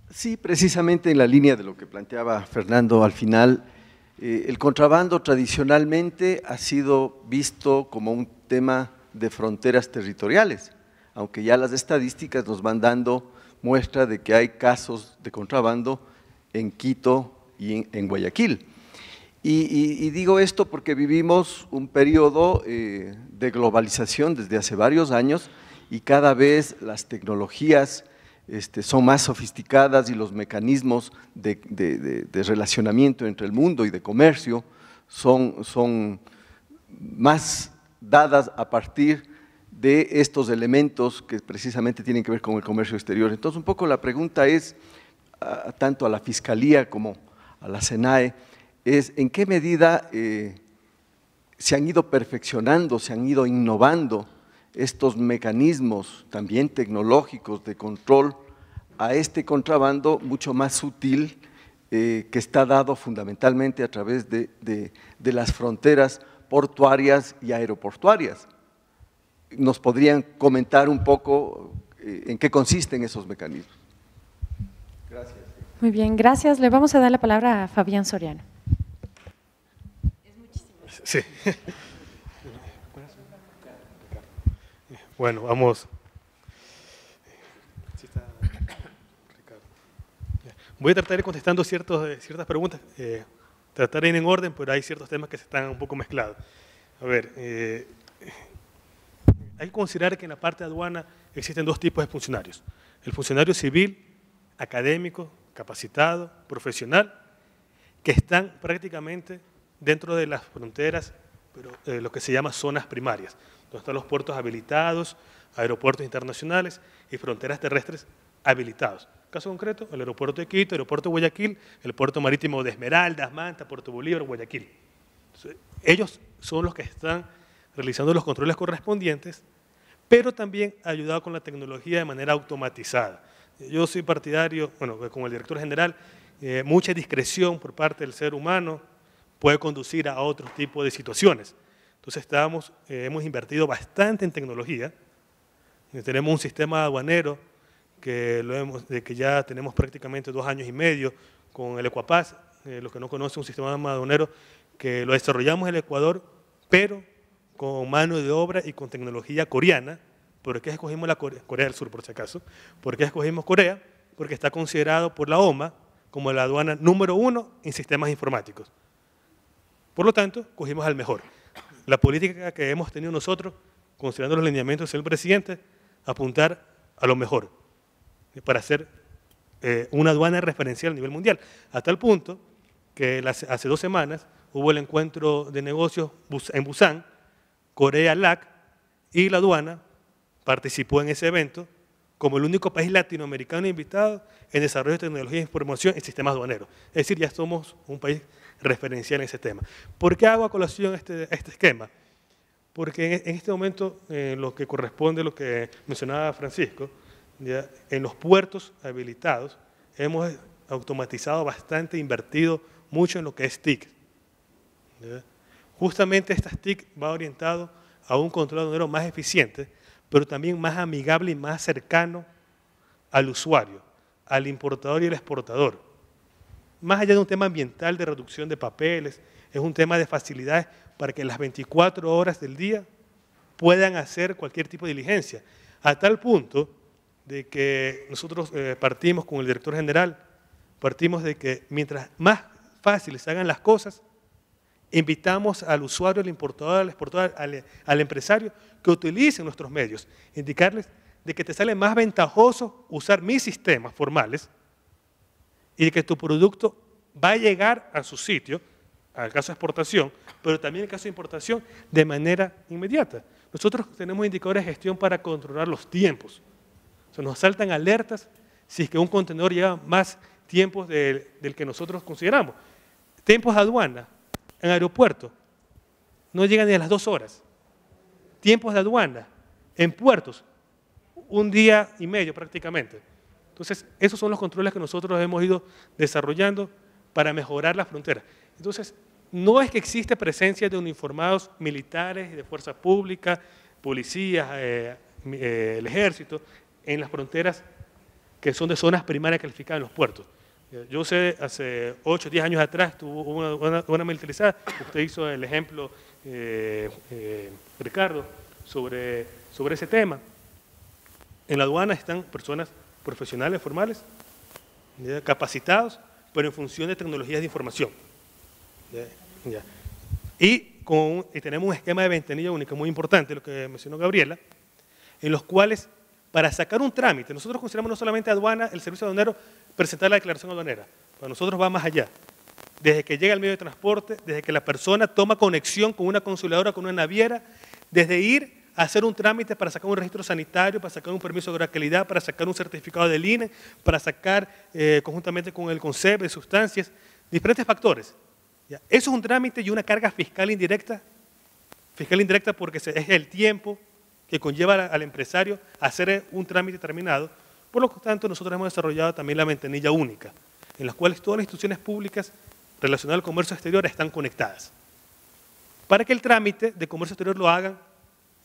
Sí, precisamente en la línea de lo que planteaba Fernando al final, el contrabando tradicionalmente ha sido visto como un tema de fronteras territoriales, aunque ya las estadísticas nos van dando muestra de que hay casos de contrabando en Quito y en Guayaquil. Y digo esto porque vivimos un periodo de globalización desde hace varios años y cada vez las tecnologías son más sofisticadas y los mecanismos de relacionamiento entre el mundo y de comercio son más dadas a partir de estos elementos que precisamente tienen que ver con el comercio exterior. Entonces, un poco la pregunta es, tanto a la Fiscalía como a la SENAE, es en qué medida se han ido perfeccionando, se han ido innovando estos mecanismos también tecnológicos de control a este contrabando mucho más sutil que está dado fundamentalmente a través de las fronteras portuarias y aeroportuarias. ¿Nos podrían comentar un poco en qué consisten esos mecanismos? Gracias. Muy bien, gracias. Le vamos a dar la palabra a Fabián Soriano. Sí. Bueno, vamos. Voy a tratar de ir contestando ciertas preguntas, tratar de ir en orden, pero hay ciertos temas que se están un poco mezclados. A ver, hay que considerar que en la parte de aduana existen dos tipos de funcionarios. El funcionario civil, académico, capacitado, profesional, que están prácticamente dentro de las fronteras, pero lo que se llama zonas primarias, donde están los puertos habilitados, aeropuertos internacionales y fronteras terrestres habilitados. Caso concreto, el aeropuerto de Quito, el aeropuerto de Guayaquil, el puerto marítimo de Esmeraldas, Manta, Puerto Bolívar, Guayaquil. Entonces, ellos son los que están realizando los controles correspondientes, pero también ayudado con la tecnología de manera automatizada. Yo soy partidario, bueno, como el director general, mucha discreción por parte del ser humano puede conducir a otro tipo de situaciones. Entonces hemos invertido bastante en tecnología. Tenemos un sistema aduanero que ya tenemos prácticamente 2 años y medio con el Ecuapaz. Los que no conocen un sistema aduanero que lo desarrollamos en el Ecuador, pero con mano de obra y con tecnología coreana. ¿Por qué escogimos la Corea del Sur, por si acaso? ¿Por qué escogimos Corea? Porque está considerado por la OMA como la aduana número 1 en sistemas informáticos. Por lo tanto, cogimos al mejor. La política que hemos tenido nosotros, considerando los lineamientos del presidente, apuntar a lo mejor para hacer una aduana referencial a nivel mundial. A tal punto que hace 2 semanas hubo el encuentro de negocios en Busan, Corea-LAC, y la aduana participó en ese evento como el único país latinoamericano invitado en desarrollo de tecnología de información en sistemas aduaneros. Es decir, ya somos un país referencial en ese tema. ¿Por qué hago a colación este esquema? Porque en este momento, lo que corresponde a lo que mencionaba Francisco, ya, en los puertos habilitados hemos automatizado bastante, invertido mucho en lo que es TIC. ¿Ya? Justamente estas TIC va orientado a un control aduanero más eficiente, pero también más amigable y más cercano al usuario, al importador y al exportador. Más allá de un tema ambiental de reducción de papeles, es un tema de facilidades para que las 24 horas del día puedan hacer cualquier tipo de diligencia, a tal punto de que nosotros partimos con el director general, partimos de que mientras más fáciles hagan las cosas, invitamos al usuario, al importador, al exportador, al empresario que utilicen nuestros medios, indicarles de que te sale más ventajoso usar mis sistemas formales y de que tu producto va a llegar a su sitio, al caso de exportación, pero también en el caso de importación, de manera inmediata. Nosotros tenemos indicadores de gestión para controlar los tiempos. O sea, nos saltan alertas si es que un contenedor lleva más tiempos del que nosotros consideramos. Tiempos de aduana en aeropuerto no llegan ni a las 2 horas. Tiempos de aduana en puertos, 1 día y medio prácticamente. Entonces, esos son los controles que nosotros hemos ido desarrollando para mejorar la frontera. Entonces, no es que existe presencia de uniformados militares, de fuerza pública, policías, el ejército, en las fronteras que son de zonas primarias calificadas en los puertos. Yo sé, hace 8 o 10 años atrás tuvo una militarizada, usted hizo el ejemplo, Ricardo, sobre ese tema. En la aduana están personas profesionales, formales, capacitados, pero en función de tecnologías de información. Ya. Y tenemos un esquema de ventanilla única muy importante, lo que mencionó Gabriela, en los cuales para sacar un trámite, nosotros consideramos no solamente aduana, el servicio aduanero, presentar la declaración aduanera, para nosotros va más allá. Desde que llega el medio de transporte, desde que la persona toma conexión con una consuladora, con una naviera, desde ir a hacer un trámite para sacar un registro sanitario, para sacar un permiso de calidad, para sacar un certificado del INE, para sacar conjuntamente con el CONCEP de sustancias, diferentes factores. ¿Ya? Eso es un trámite y una carga fiscal indirecta porque es el tiempo que conlleva al empresario a hacer un trámite terminado. Por lo tanto, nosotros hemos desarrollado también la ventanilla única, en las cuales todas las instituciones públicas relacionadas al comercio exterior están conectadas, para que el trámite de comercio exterior lo hagan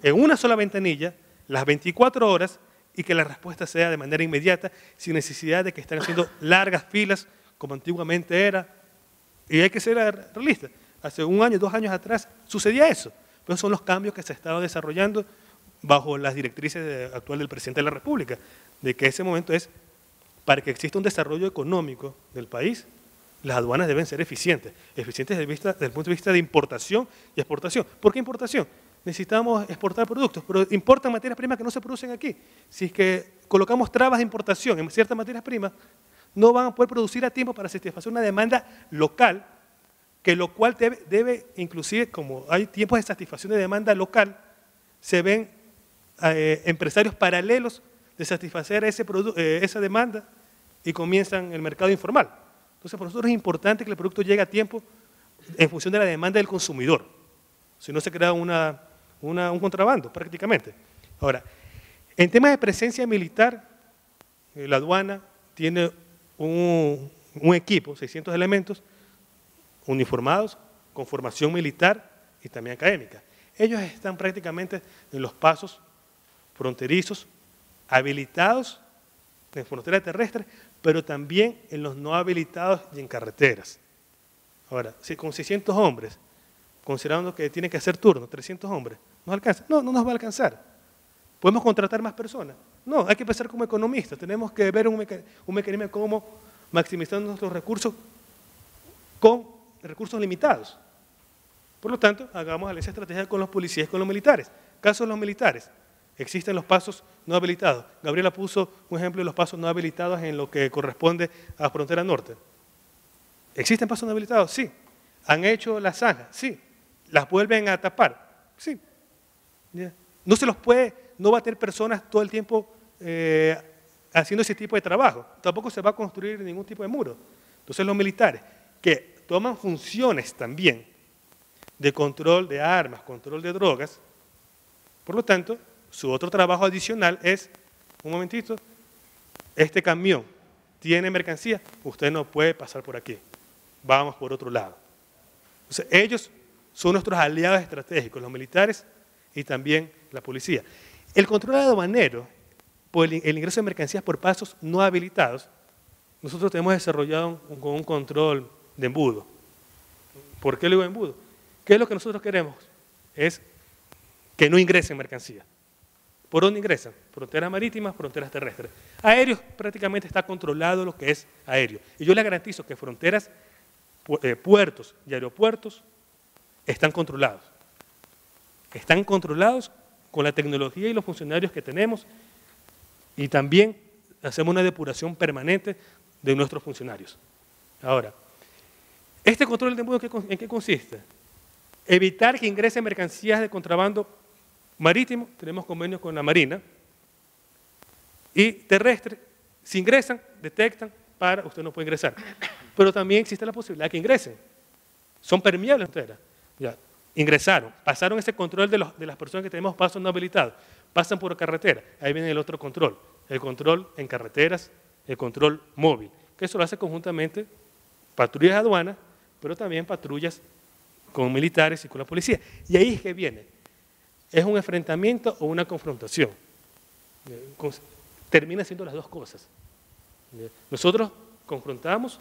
en una sola ventanilla, las 24 horas, y que la respuesta sea de manera inmediata, sin necesidad de que estén haciendo largas filas, como antiguamente era. Y hay que ser realistas. Hace 1 año, 2 años atrás sucedía eso. Pero son los cambios que se estaban desarrollando bajo las directrices actuales del presidente de la República, de que ese momento es para que exista un desarrollo económico del país, las aduanas deben ser eficientes desde el punto de vista de importación y exportación. ¿Por qué importación? Necesitamos exportar productos, pero importan materias primas que no se producen aquí. Si es que colocamos trabas de importación en ciertas materias primas, no van a poder producir a tiempo para satisfacer una demanda local, que lo cual debe inclusive, como hay tiempos de satisfacción de demanda local, se ven empresarios paralelos de satisfacer esa demanda y comienzan el mercado informal. Entonces, para nosotros es importante que el producto llegue a tiempo en función de la demanda del consumidor. Si no, se crea un contrabando prácticamente. Ahora, en temas de presencia militar, la aduana tiene un equipo, 600 elementos, uniformados, con formación militar y también académica. Ellos están prácticamente en los pasos fronterizos, habilitados en frontera terrestre, pero también en los no habilitados y en carreteras. Ahora, si con 600 hombres, considerando que tiene que hacer turno, 300 hombres, ¿nos alcanza? No, no nos va a alcanzar. ¿Podemos contratar más personas? No, hay que pensar como economistas, tenemos que ver un mecanismo de cómo maximizar nuestros recursos con recursos limitados. Por lo tanto, hagamos alianza estratégica con los policías y con los militares. Caso de los militares, existen los pasos no habilitados. Gabriela puso un ejemplo de los pasos no habilitados en lo que corresponde a la frontera norte. ¿Existen pasos no habilitados? Sí. ¿Han hecho las zanjas? Sí. ¿Las vuelven a tapar? Sí. Yeah. No se los puede, no va a tener personas todo el tiempo haciendo ese tipo de trabajo. Tampoco se va a construir ningún tipo de muro. Entonces los militares, que toman funciones también de control de armas, control de drogas, por lo tanto, su otro trabajo adicional es, un momentito, este camión tiene mercancía, usted no puede pasar por aquí, vamos por otro lado. Entonces, ellos son nuestros aliados estratégicos, los militares y también la policía. El control aduanero por el ingreso de mercancías por pasos no habilitados, nosotros tenemos desarrollado un control de embudo. ¿Por qué le digo embudo? ¿Qué es lo que nosotros queremos? Es que no ingresen mercancías. ¿Por dónde ingresan? Fronteras marítimas, fronteras terrestres. Aéreos prácticamente está controlado lo que es aéreo. Y yo les garantizo que fronteras, puertos y aeropuertos están controlados. Están controlados con la tecnología y los funcionarios que tenemos, y también hacemos una depuración permanente de nuestros funcionarios. Ahora, ¿este control de embudo en qué consiste? Evitar que ingresen mercancías de contrabando marítimo, tenemos convenios con la Marina, y terrestre, si ingresan, detectan, usted no puede ingresar. Pero también existe la posibilidad de que ingresen. Son permeables ustedes. Ya, ingresaron, pasaron ese control de las personas que tenemos pasos no habilitados, pasan por carretera, ahí viene el otro control, el control en carreteras, el control móvil, que eso lo hace conjuntamente patrullas de aduanas, pero también patrullas con militares y con la policía. Y ahí es que viene. ¿Es un enfrentamiento o una confrontación? Termina siendo las dos cosas. Nosotros confrontamos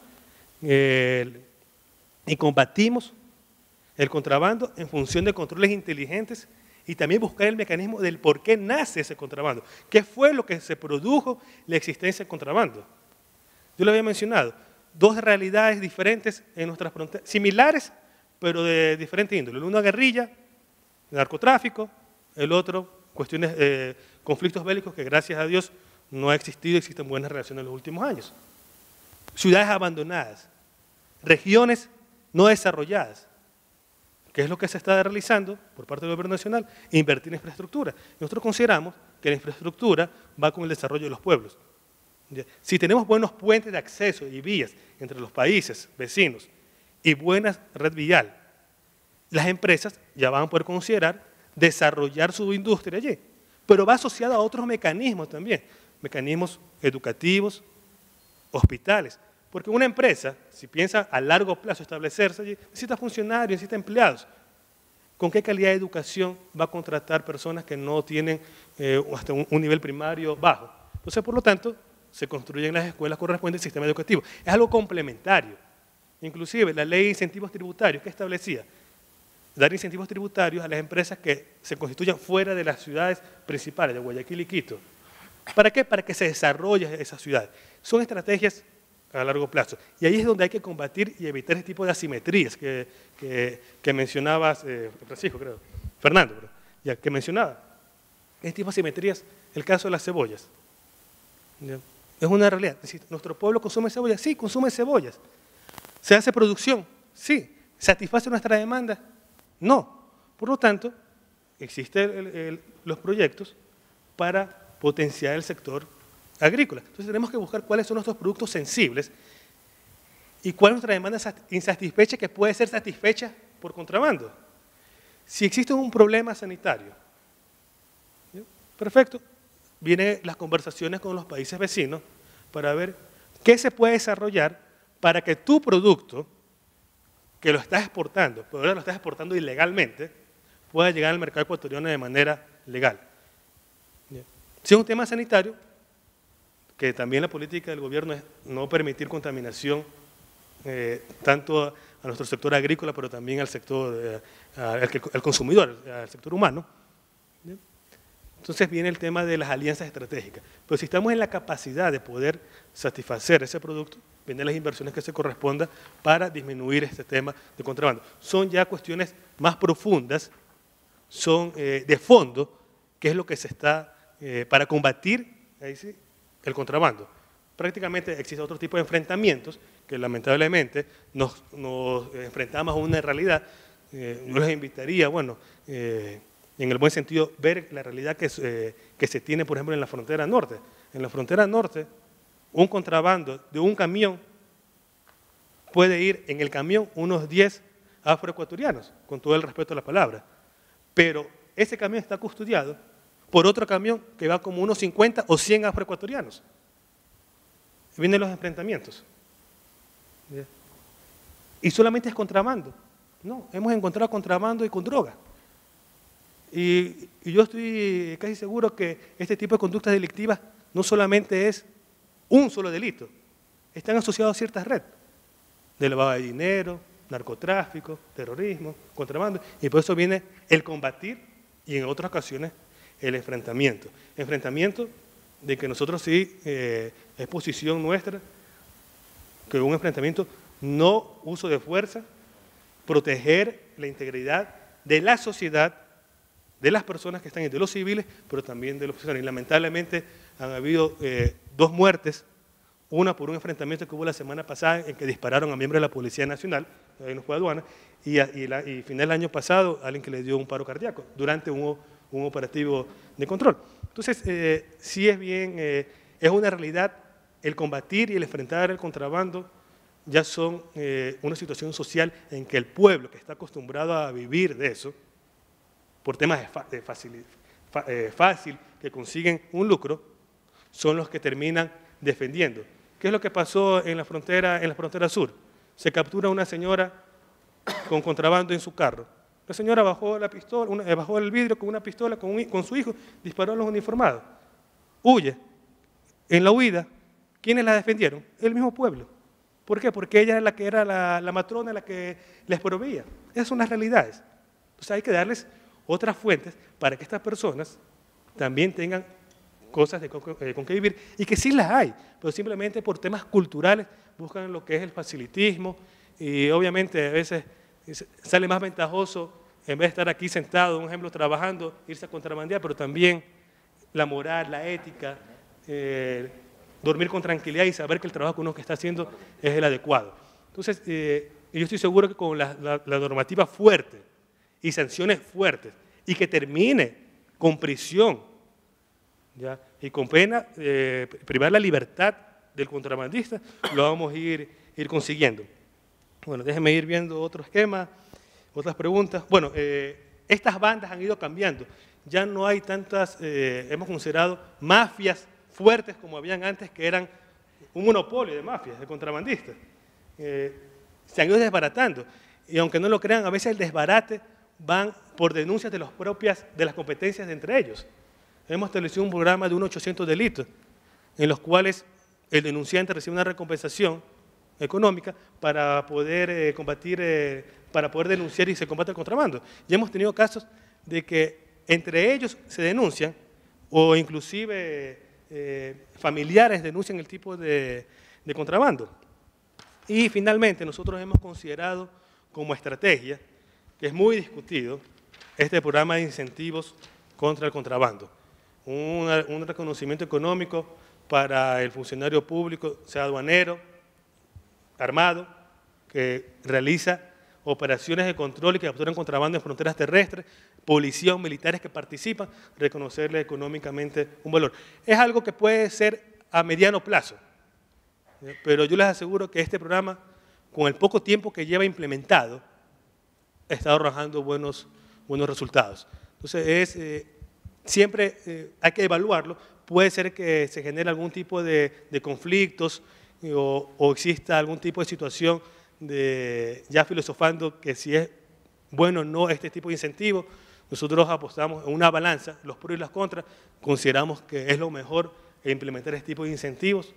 y combatimos el contrabando en función de controles inteligentes y también buscar el mecanismo del por qué nace ese contrabando. ¿Qué fue lo que se produjo la existencia del contrabando? Yo lo había mencionado, dos realidades diferentes en nuestras fronteras, similares, pero de diferente índole. El uno guerrilla, narcotráfico, el otro cuestiones, conflictos bélicos que gracias a Dios no ha existido, existen buenas relaciones en los últimos años. Ciudades abandonadas, regiones no desarrolladas, que es lo que se está realizando por parte del gobierno nacional, invertir en infraestructura. Nosotros consideramos que la infraestructura va con el desarrollo de los pueblos. Si tenemos buenos puentes de acceso y vías entre los países vecinos y buena red vial, las empresas ya van a poder considerar desarrollar su industria allí, pero va asociada a otros mecanismos también, mecanismos educativos, hospitales, porque una empresa, si piensa a largo plazo establecerse allí, necesita funcionarios, necesita empleados. ¿Con qué calidad de educación va a contratar personas que no tienen hasta un nivel primario bajo? Entonces, por lo tanto, se construyen las escuelas correspondientes al sistema educativo. Es algo complementario. Inclusive, la ley de incentivos tributarios, ¿qué establecía? Dar incentivos tributarios a las empresas que se constituyan fuera de las ciudades principales, de Guayaquil y Quito. ¿Para qué? Para que se desarrollen esas ciudades. Son estrategias a largo plazo. Y ahí es donde hay que combatir y evitar ese tipo de asimetrías que mencionabas, Francisco, creo, Fernando, ya que mencionaba. Este tipo de asimetrías, el caso de las cebollas. ¿Ya? Es una realidad. Es decir, ¿nuestro pueblo consume cebollas? Sí, consume cebollas. ¿Se hace producción? Sí. ¿Satisface nuestra demanda? No. Por lo tanto, existen los proyectos para potenciar el sector agrícola. Entonces tenemos que buscar cuáles son nuestros productos sensibles y cuál es nuestra demanda insatisfecha que puede ser satisfecha por contrabando. Si existe un problema sanitario, ¿ya? Perfecto, vienen las conversaciones con los países vecinos para ver qué se puede desarrollar para que tu producto, que lo estás exportando, pero ahora lo estás exportando ilegalmente, pueda llegar al mercado ecuatoriano de manera legal. ¿Ya? Si es un tema sanitario, que también la política del gobierno es no permitir contaminación tanto a nuestro sector agrícola, pero también al sector, al consumidor, al sector humano. ¿Ya? Entonces viene el tema de las alianzas estratégicas. Pero si estamos en la capacidad de poder satisfacer ese producto, vienen las inversiones que se correspondan para disminuir este tema de contrabando. Son ya cuestiones más profundas, son de fondo, que es lo que se está, para combatir ahí sí, el contrabando. Prácticamente existe otro tipo de enfrentamientos que lamentablemente nos enfrentamos a una realidad. Yo les invitaría, bueno, en el buen sentido, ver la realidad que se tiene, por ejemplo, en la frontera norte. En la frontera norte, un contrabando de un camión puede ir en el camión unos 10 afroecuatorianos, con todo el respeto a la palabra. Pero ese camión está custodiado por otro camión que va como unos 50 o 100 afroecuatorianos. Vienen los enfrentamientos. ¿Ya? Y solamente es contrabando. No, hemos encontrado contrabando y con droga. Y yo estoy casi seguro que este tipo de conductas delictivas no solamente es un solo delito, están asociados a ciertas redes de lavado de dinero, narcotráfico, terrorismo, contrabando, y por eso viene el combatir y en otras ocasiones el enfrentamiento. Enfrentamiento de que nosotros sí, es posición nuestra, que un enfrentamiento no uso de fuerza, proteger la integridad de la sociedad, de las personas que están ahí, de los civiles, pero también de los profesionales. Y lamentablemente han habido 2 muertes, una por un enfrentamiento que hubo la semana pasada en que dispararon a miembros de la Policía Nacional, ahí no fue aduana, y final del año pasado alguien que le dio un paro cardíaco durante un operativo de control. Entonces, sí es bien, es una realidad, el combatir y el enfrentar el contrabando ya son una situación social en que el pueblo que está acostumbrado a vivir de eso, por temas de fácil, que consiguen un lucro, son los que terminan defendiendo. ¿Qué es lo que pasó en la frontera sur? Se captura una señora con contrabando en su carro. La señora bajó la pistola, bajó el vidrio con una pistola con su hijo, disparó a los uniformados. Huye. En la huida, ¿quiénes la defendieron? El mismo pueblo. ¿Por qué? Porque ella es la que era la matrona, la que les proveía. Esas son las realidades. Entonces hay que darles otras fuentes para que estas personas también tengan cosas con que vivir, y que sí las hay, pero simplemente por temas culturales buscan lo que es el facilitismo, y obviamente a veces Sale más ventajoso, en vez de estar aquí sentado, un ejemplo, trabajando, irse a contrabandear, pero también la moral, la ética, dormir con tranquilidad y saber que el trabajo que uno está haciendo es el adecuado. Entonces, yo estoy seguro que con la normativa fuerte y sanciones fuertes, y que termine con prisión, ¿ya? Y con pena, privar la libertad del contrabandista, lo vamos a ir consiguiendo. Bueno, déjenme ir viendo otro esquema, otras preguntas. Bueno, estas bandas han ido cambiando. Ya no hay tantas, hemos considerado mafias fuertes como habían antes, que eran un monopolio de mafias, de contrabandistas. Se han ido desbaratando. Y aunque no lo crean, a veces el desbarate van por denuncias de las competencias de entre ellos. Hemos establecido un programa de unos 800 delitos, en los cuales el denunciante recibe una recompensación económica para poder combatir, para poder denunciar y se combate el contrabando. Ya hemos tenido casos de que entre ellos se denuncian, o inclusive familiares denuncian el tipo de contrabando. Y finalmente nosotros hemos considerado como estrategia, que es muy discutido, este programa de incentivos contra el contrabando. Un reconocimiento económico para el funcionario público, sea aduanero, armado, que realiza operaciones de control y que capturan contrabando en fronteras terrestres, policías o militares que participan, reconocerle económicamente un valor. Es algo que puede ser a mediano plazo, pero yo les aseguro que este programa, con el poco tiempo que lleva implementado, está arrojando buenos resultados. Entonces, siempre hay que evaluarlo. Puede ser que se genere algún tipo de conflictos o exista algún tipo de situación ya filosofando que si es bueno o no este tipo de incentivo. Nosotros apostamos en una balanza, los pros y los contras, consideramos que es lo mejor implementar este tipo de incentivos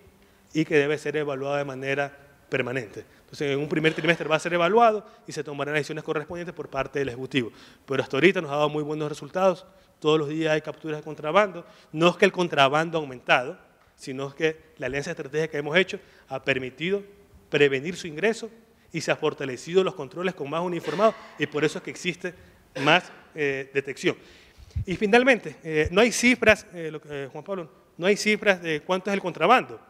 y que debe ser evaluado de manera permanente. Entonces, en un primer trimestre va a ser evaluado y se tomarán las decisiones correspondientes por parte del Ejecutivo. Pero hasta ahorita nos ha dado muy buenos resultados. Todos los días hay capturas de contrabando. No es que el contrabando ha aumentado, sino que la alianza estratégica que hemos hecho ha permitido prevenir su ingreso y se ha fortalecido los controles con más uniformados, y por eso es que existe más detección. Y finalmente, no hay cifras, Juan Pablo, no hay cifras de cuánto es el contrabando,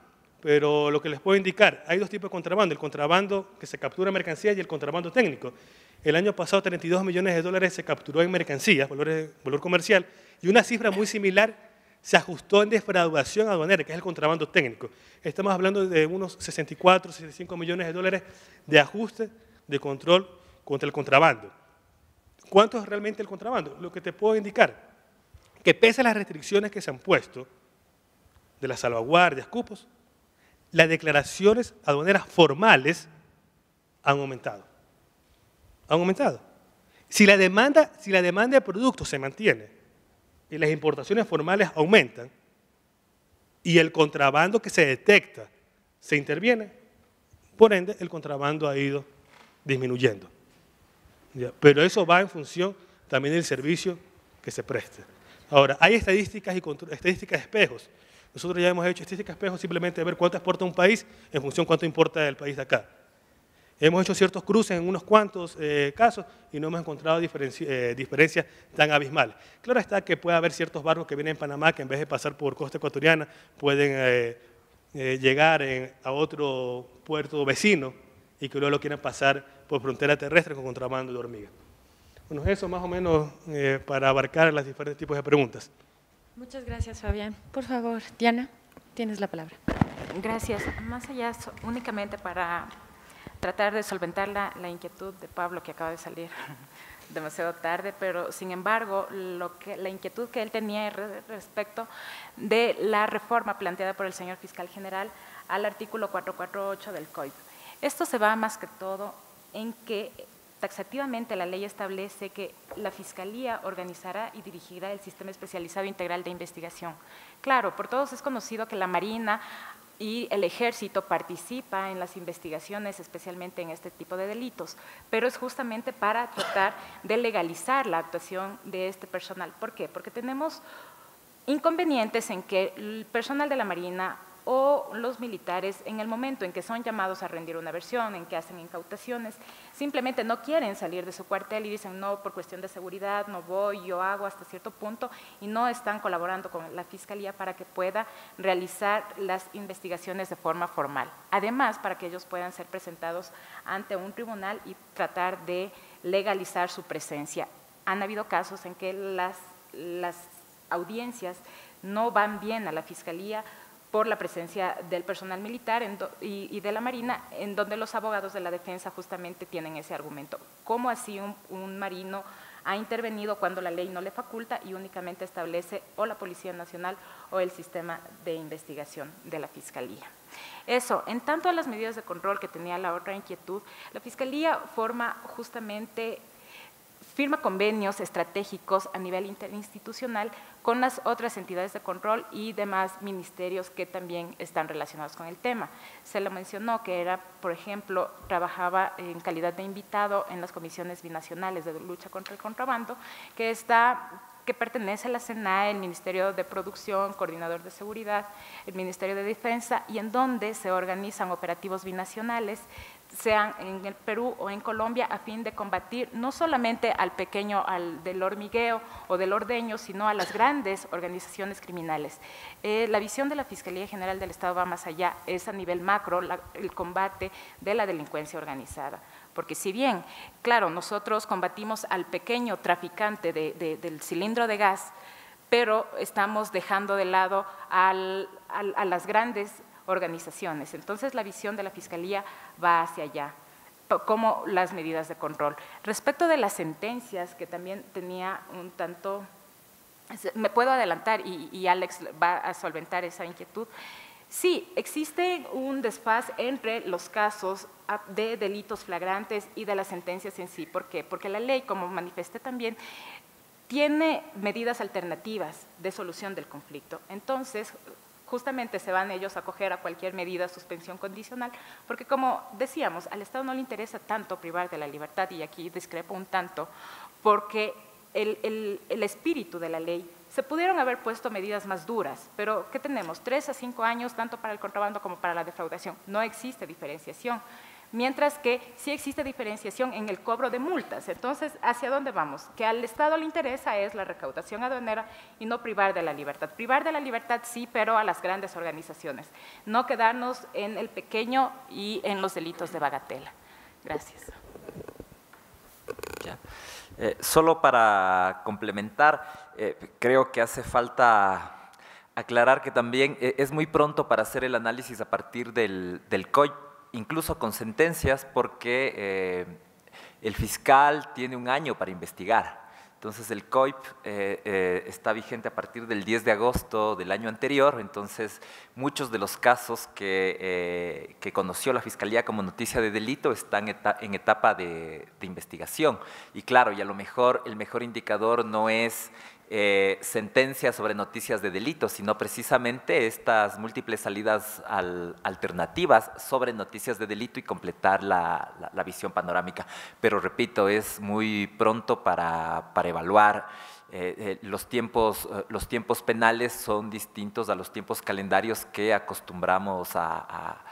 pero lo que les puedo indicar, hay dos tipos de contrabando: el contrabando que se captura en mercancías y el contrabando técnico. El año pasado 32 millones de dólares se capturó en mercancías, valor comercial, y una cifra muy similar se ajustó en defraudación aduanera, que es el contrabando técnico. Estamos hablando de unos 64, 65 millones de dólares de ajuste de control contra el contrabando. ¿Cuánto es realmente el contrabando? Lo que te puedo indicar, que pese a las restricciones que se han puesto, de las salvaguardias, cupos, las declaraciones aduaneras formales han aumentado. Han aumentado. Si la demanda de productos se mantiene y las importaciones formales aumentan y el contrabando que se detecta se interviene, por ende el contrabando ha ido disminuyendo. ¿Ya? Pero eso va en función también del servicio que se preste. Ahora, hay estadísticas y estadísticas de espejos. Nosotros ya hemos hecho estadísticas de espejos simplemente de ver cuánto exporta un país en función de cuánto importa el país de acá. Hemos hecho ciertos cruces en unos cuantos casos y no hemos encontrado diferencias tan abismales. Claro está que puede haber ciertos barcos que vienen en Panamá que en vez de pasar por costa ecuatoriana pueden llegar a otro puerto vecino y que luego lo quieran pasar por frontera terrestre con contrabando de hormiga. Bueno, eso más o menos para abarcar los diferentes tipos de preguntas. Muchas gracias, Fabián. Por favor, Diana, tienes la palabra. Gracias. Más allá, únicamente para tratar de solventar la inquietud de Pablo, que acaba de salir demasiado tarde, pero sin embargo, la inquietud que él tenía respecto de la reforma planteada por el señor fiscal general al artículo 448 del COIP. Esto se va más que todo en que taxativamente la ley establece que la Fiscalía organizará y dirigirá el Sistema Especializado Integral de Investigación. Claro, por todos es conocido que la Marina y el Ejército participa en las investigaciones, especialmente en este tipo de delitos, pero es justamente para tratar de legalizar la actuación de este personal. ¿Por qué? Porque tenemos inconvenientes en que el personal de la Marina o los militares, en el momento en que son llamados a rendir una versión, en que hacen incautaciones, simplemente no quieren salir de su cuartel y dicen no, por cuestión de seguridad, no voy, yo hago hasta cierto punto, y no están colaborando con la Fiscalía para que pueda realizar las investigaciones de forma formal. Además, para que ellos puedan ser presentados ante un tribunal y tratar de legalizar su presencia. Han habido casos en que las audiencias no van bien a la Fiscalía por la presencia del personal militar y de la Marina, en donde los abogados de la defensa justamente tienen ese argumento. ¿Cómo así un marino ha intervenido cuando la ley no le faculta y únicamente establece o la Policía Nacional o el sistema de investigación de la Fiscalía? Eso, en tanto a las medidas de control que tenía la otra inquietud, la Fiscalía firma convenios estratégicos a nivel interinstitucional con las otras entidades de control y demás ministerios que también están relacionados con el tema. Se lo mencionó que era, por ejemplo, trabajaba en calidad de invitado en las comisiones binacionales de lucha contra el contrabando, que pertenece a la SENAE, el Ministerio de Producción, Coordinador de Seguridad, el Ministerio de Defensa, y en donde se organizan operativos binacionales, sean en el Perú o en Colombia, a fin de combatir no solamente al pequeño, del hormigueo o del ordeño, sino a las grandes organizaciones criminales. La visión de la Fiscalía General del Estado va más allá, es a nivel macro el combate de la delincuencia organizada. Porque si bien, claro, nosotros combatimos al pequeño traficante del cilindro de gas, pero estamos dejando de lado a las grandes organizaciones. Entonces, la visión de la Fiscalía va hacia allá, como las medidas de control. Respecto de las sentencias, que también tenía un tanto, me puedo adelantar y Alex va a solventar esa inquietud. Sí, existe un desfase entre los casos de delitos flagrantes y de las sentencias en sí. ¿Por qué? Porque la ley, como manifesté también, tiene medidas alternativas de solución del conflicto. Entonces, justamente se van ellos a acoger a cualquier medida de suspensión condicional, porque como decíamos, al Estado no le interesa tanto privar de la libertad, y aquí discrepo un tanto, porque el espíritu de la ley, se pudieron haber puesto medidas más duras, pero ¿qué tenemos? 3 a 5 años, tanto para el contrabando como para la defraudación. No existe diferenciación, mientras que sí existe diferenciación en el cobro de multas. Entonces, ¿hacia dónde vamos? Que al Estado le interesa es la recaudación aduanera y no privar de la libertad. Privar de la libertad sí, pero a las grandes organizaciones, no quedarnos en el pequeño y en los delitos de bagatela. Gracias. Ya. Solo para complementar, creo que hace falta aclarar que también es muy pronto para hacer el análisis a partir del COIP, incluso con sentencias, porque el fiscal tiene un año para investigar. Entonces el COIP está vigente a partir del 10 de agosto del año anterior, entonces muchos de los casos que conoció la Fiscalía como noticia de delito están en etapa de investigación. Y claro, y a lo mejor el mejor indicador no es sentencias sobre noticias de delito, sino precisamente estas múltiples salidas alternativas sobre noticias de delito y completar la visión panorámica. Pero repito, es muy pronto para evaluar. Los tiempos penales son distintos a los tiempos calendarios que acostumbramos a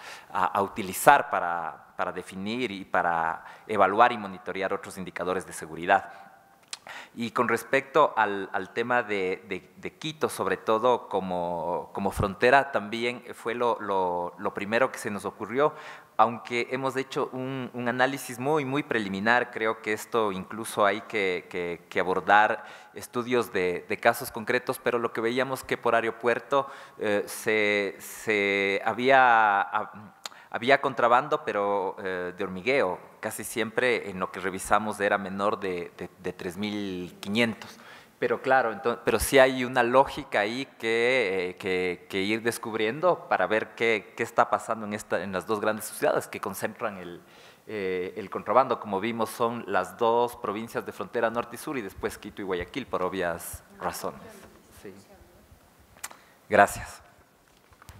utilizar para definir y para evaluar y monitorear otros indicadores de seguridad. Y con respecto al tema de Quito, sobre todo como frontera, también fue lo primero que se nos ocurrió, aunque hemos hecho un análisis muy preliminar. Creo que esto incluso hay que abordar estudios de casos concretos, pero lo que veíamos que por aeropuerto había contrabando, pero de hormigueo. Casi siempre en lo que revisamos era menor de 3.500. Pero claro, pero sí hay una lógica ahí que ir descubriendo para ver qué está pasando en las dos grandes ciudades que concentran el contrabando. Como vimos, son las dos provincias de frontera norte y sur, y después Quito y Guayaquil, por obvias razones. Sí. Gracias.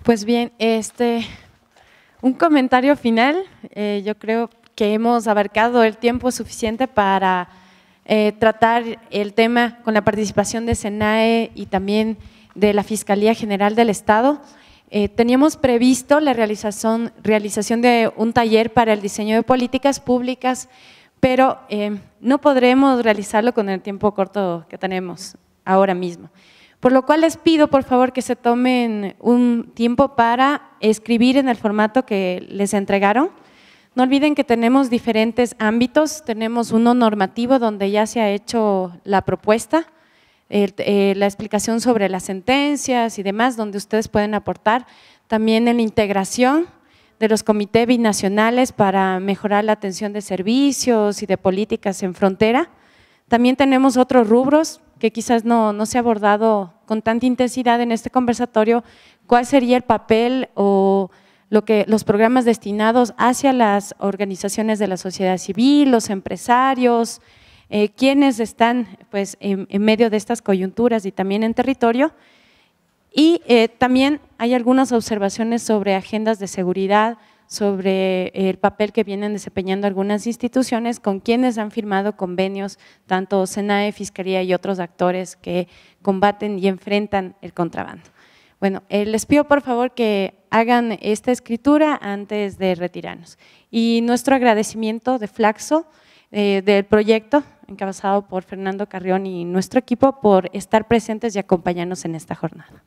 Pues bien, un comentario final. Yo creo que hemos abarcado el tiempo suficiente para tratar el tema con la participación de SENAE y también de la Fiscalía General del Estado. Teníamos previsto la realización de un taller para el diseño de políticas públicas, pero no podremos realizarlo con el tiempo corto que tenemos ahora mismo. Por lo cual les pido, por favor, que se tomen un tiempo para escribir en el formato que les entregaron. No olviden que tenemos diferentes ámbitos, tenemos uno normativo donde ya se ha hecho la propuesta, la explicación sobre las sentencias y demás, donde ustedes pueden aportar. También en la integración de los comités binacionales para mejorar la atención de servicios y de políticas en frontera. También tenemos otros rubros que quizás no se ha abordado con tanta intensidad en este conversatorio, cuál sería el papel o los programas destinados hacia las organizaciones de la sociedad civil, los empresarios, quienes están pues, en medio de estas coyunturas y también en territorio. Y también hay algunas observaciones sobre agendas de seguridad, sobre el papel que vienen desempeñando algunas instituciones con quienes han firmado convenios, tanto SENAE, Fiscalía y otros actores que combaten y enfrentan el contrabando. Bueno, les pido por favor que hagan esta escritura antes de retirarnos. Y nuestro agradecimiento de Flaxo, del proyecto encabezado por Fernando Carrión y nuestro equipo por estar presentes y acompañarnos en esta jornada.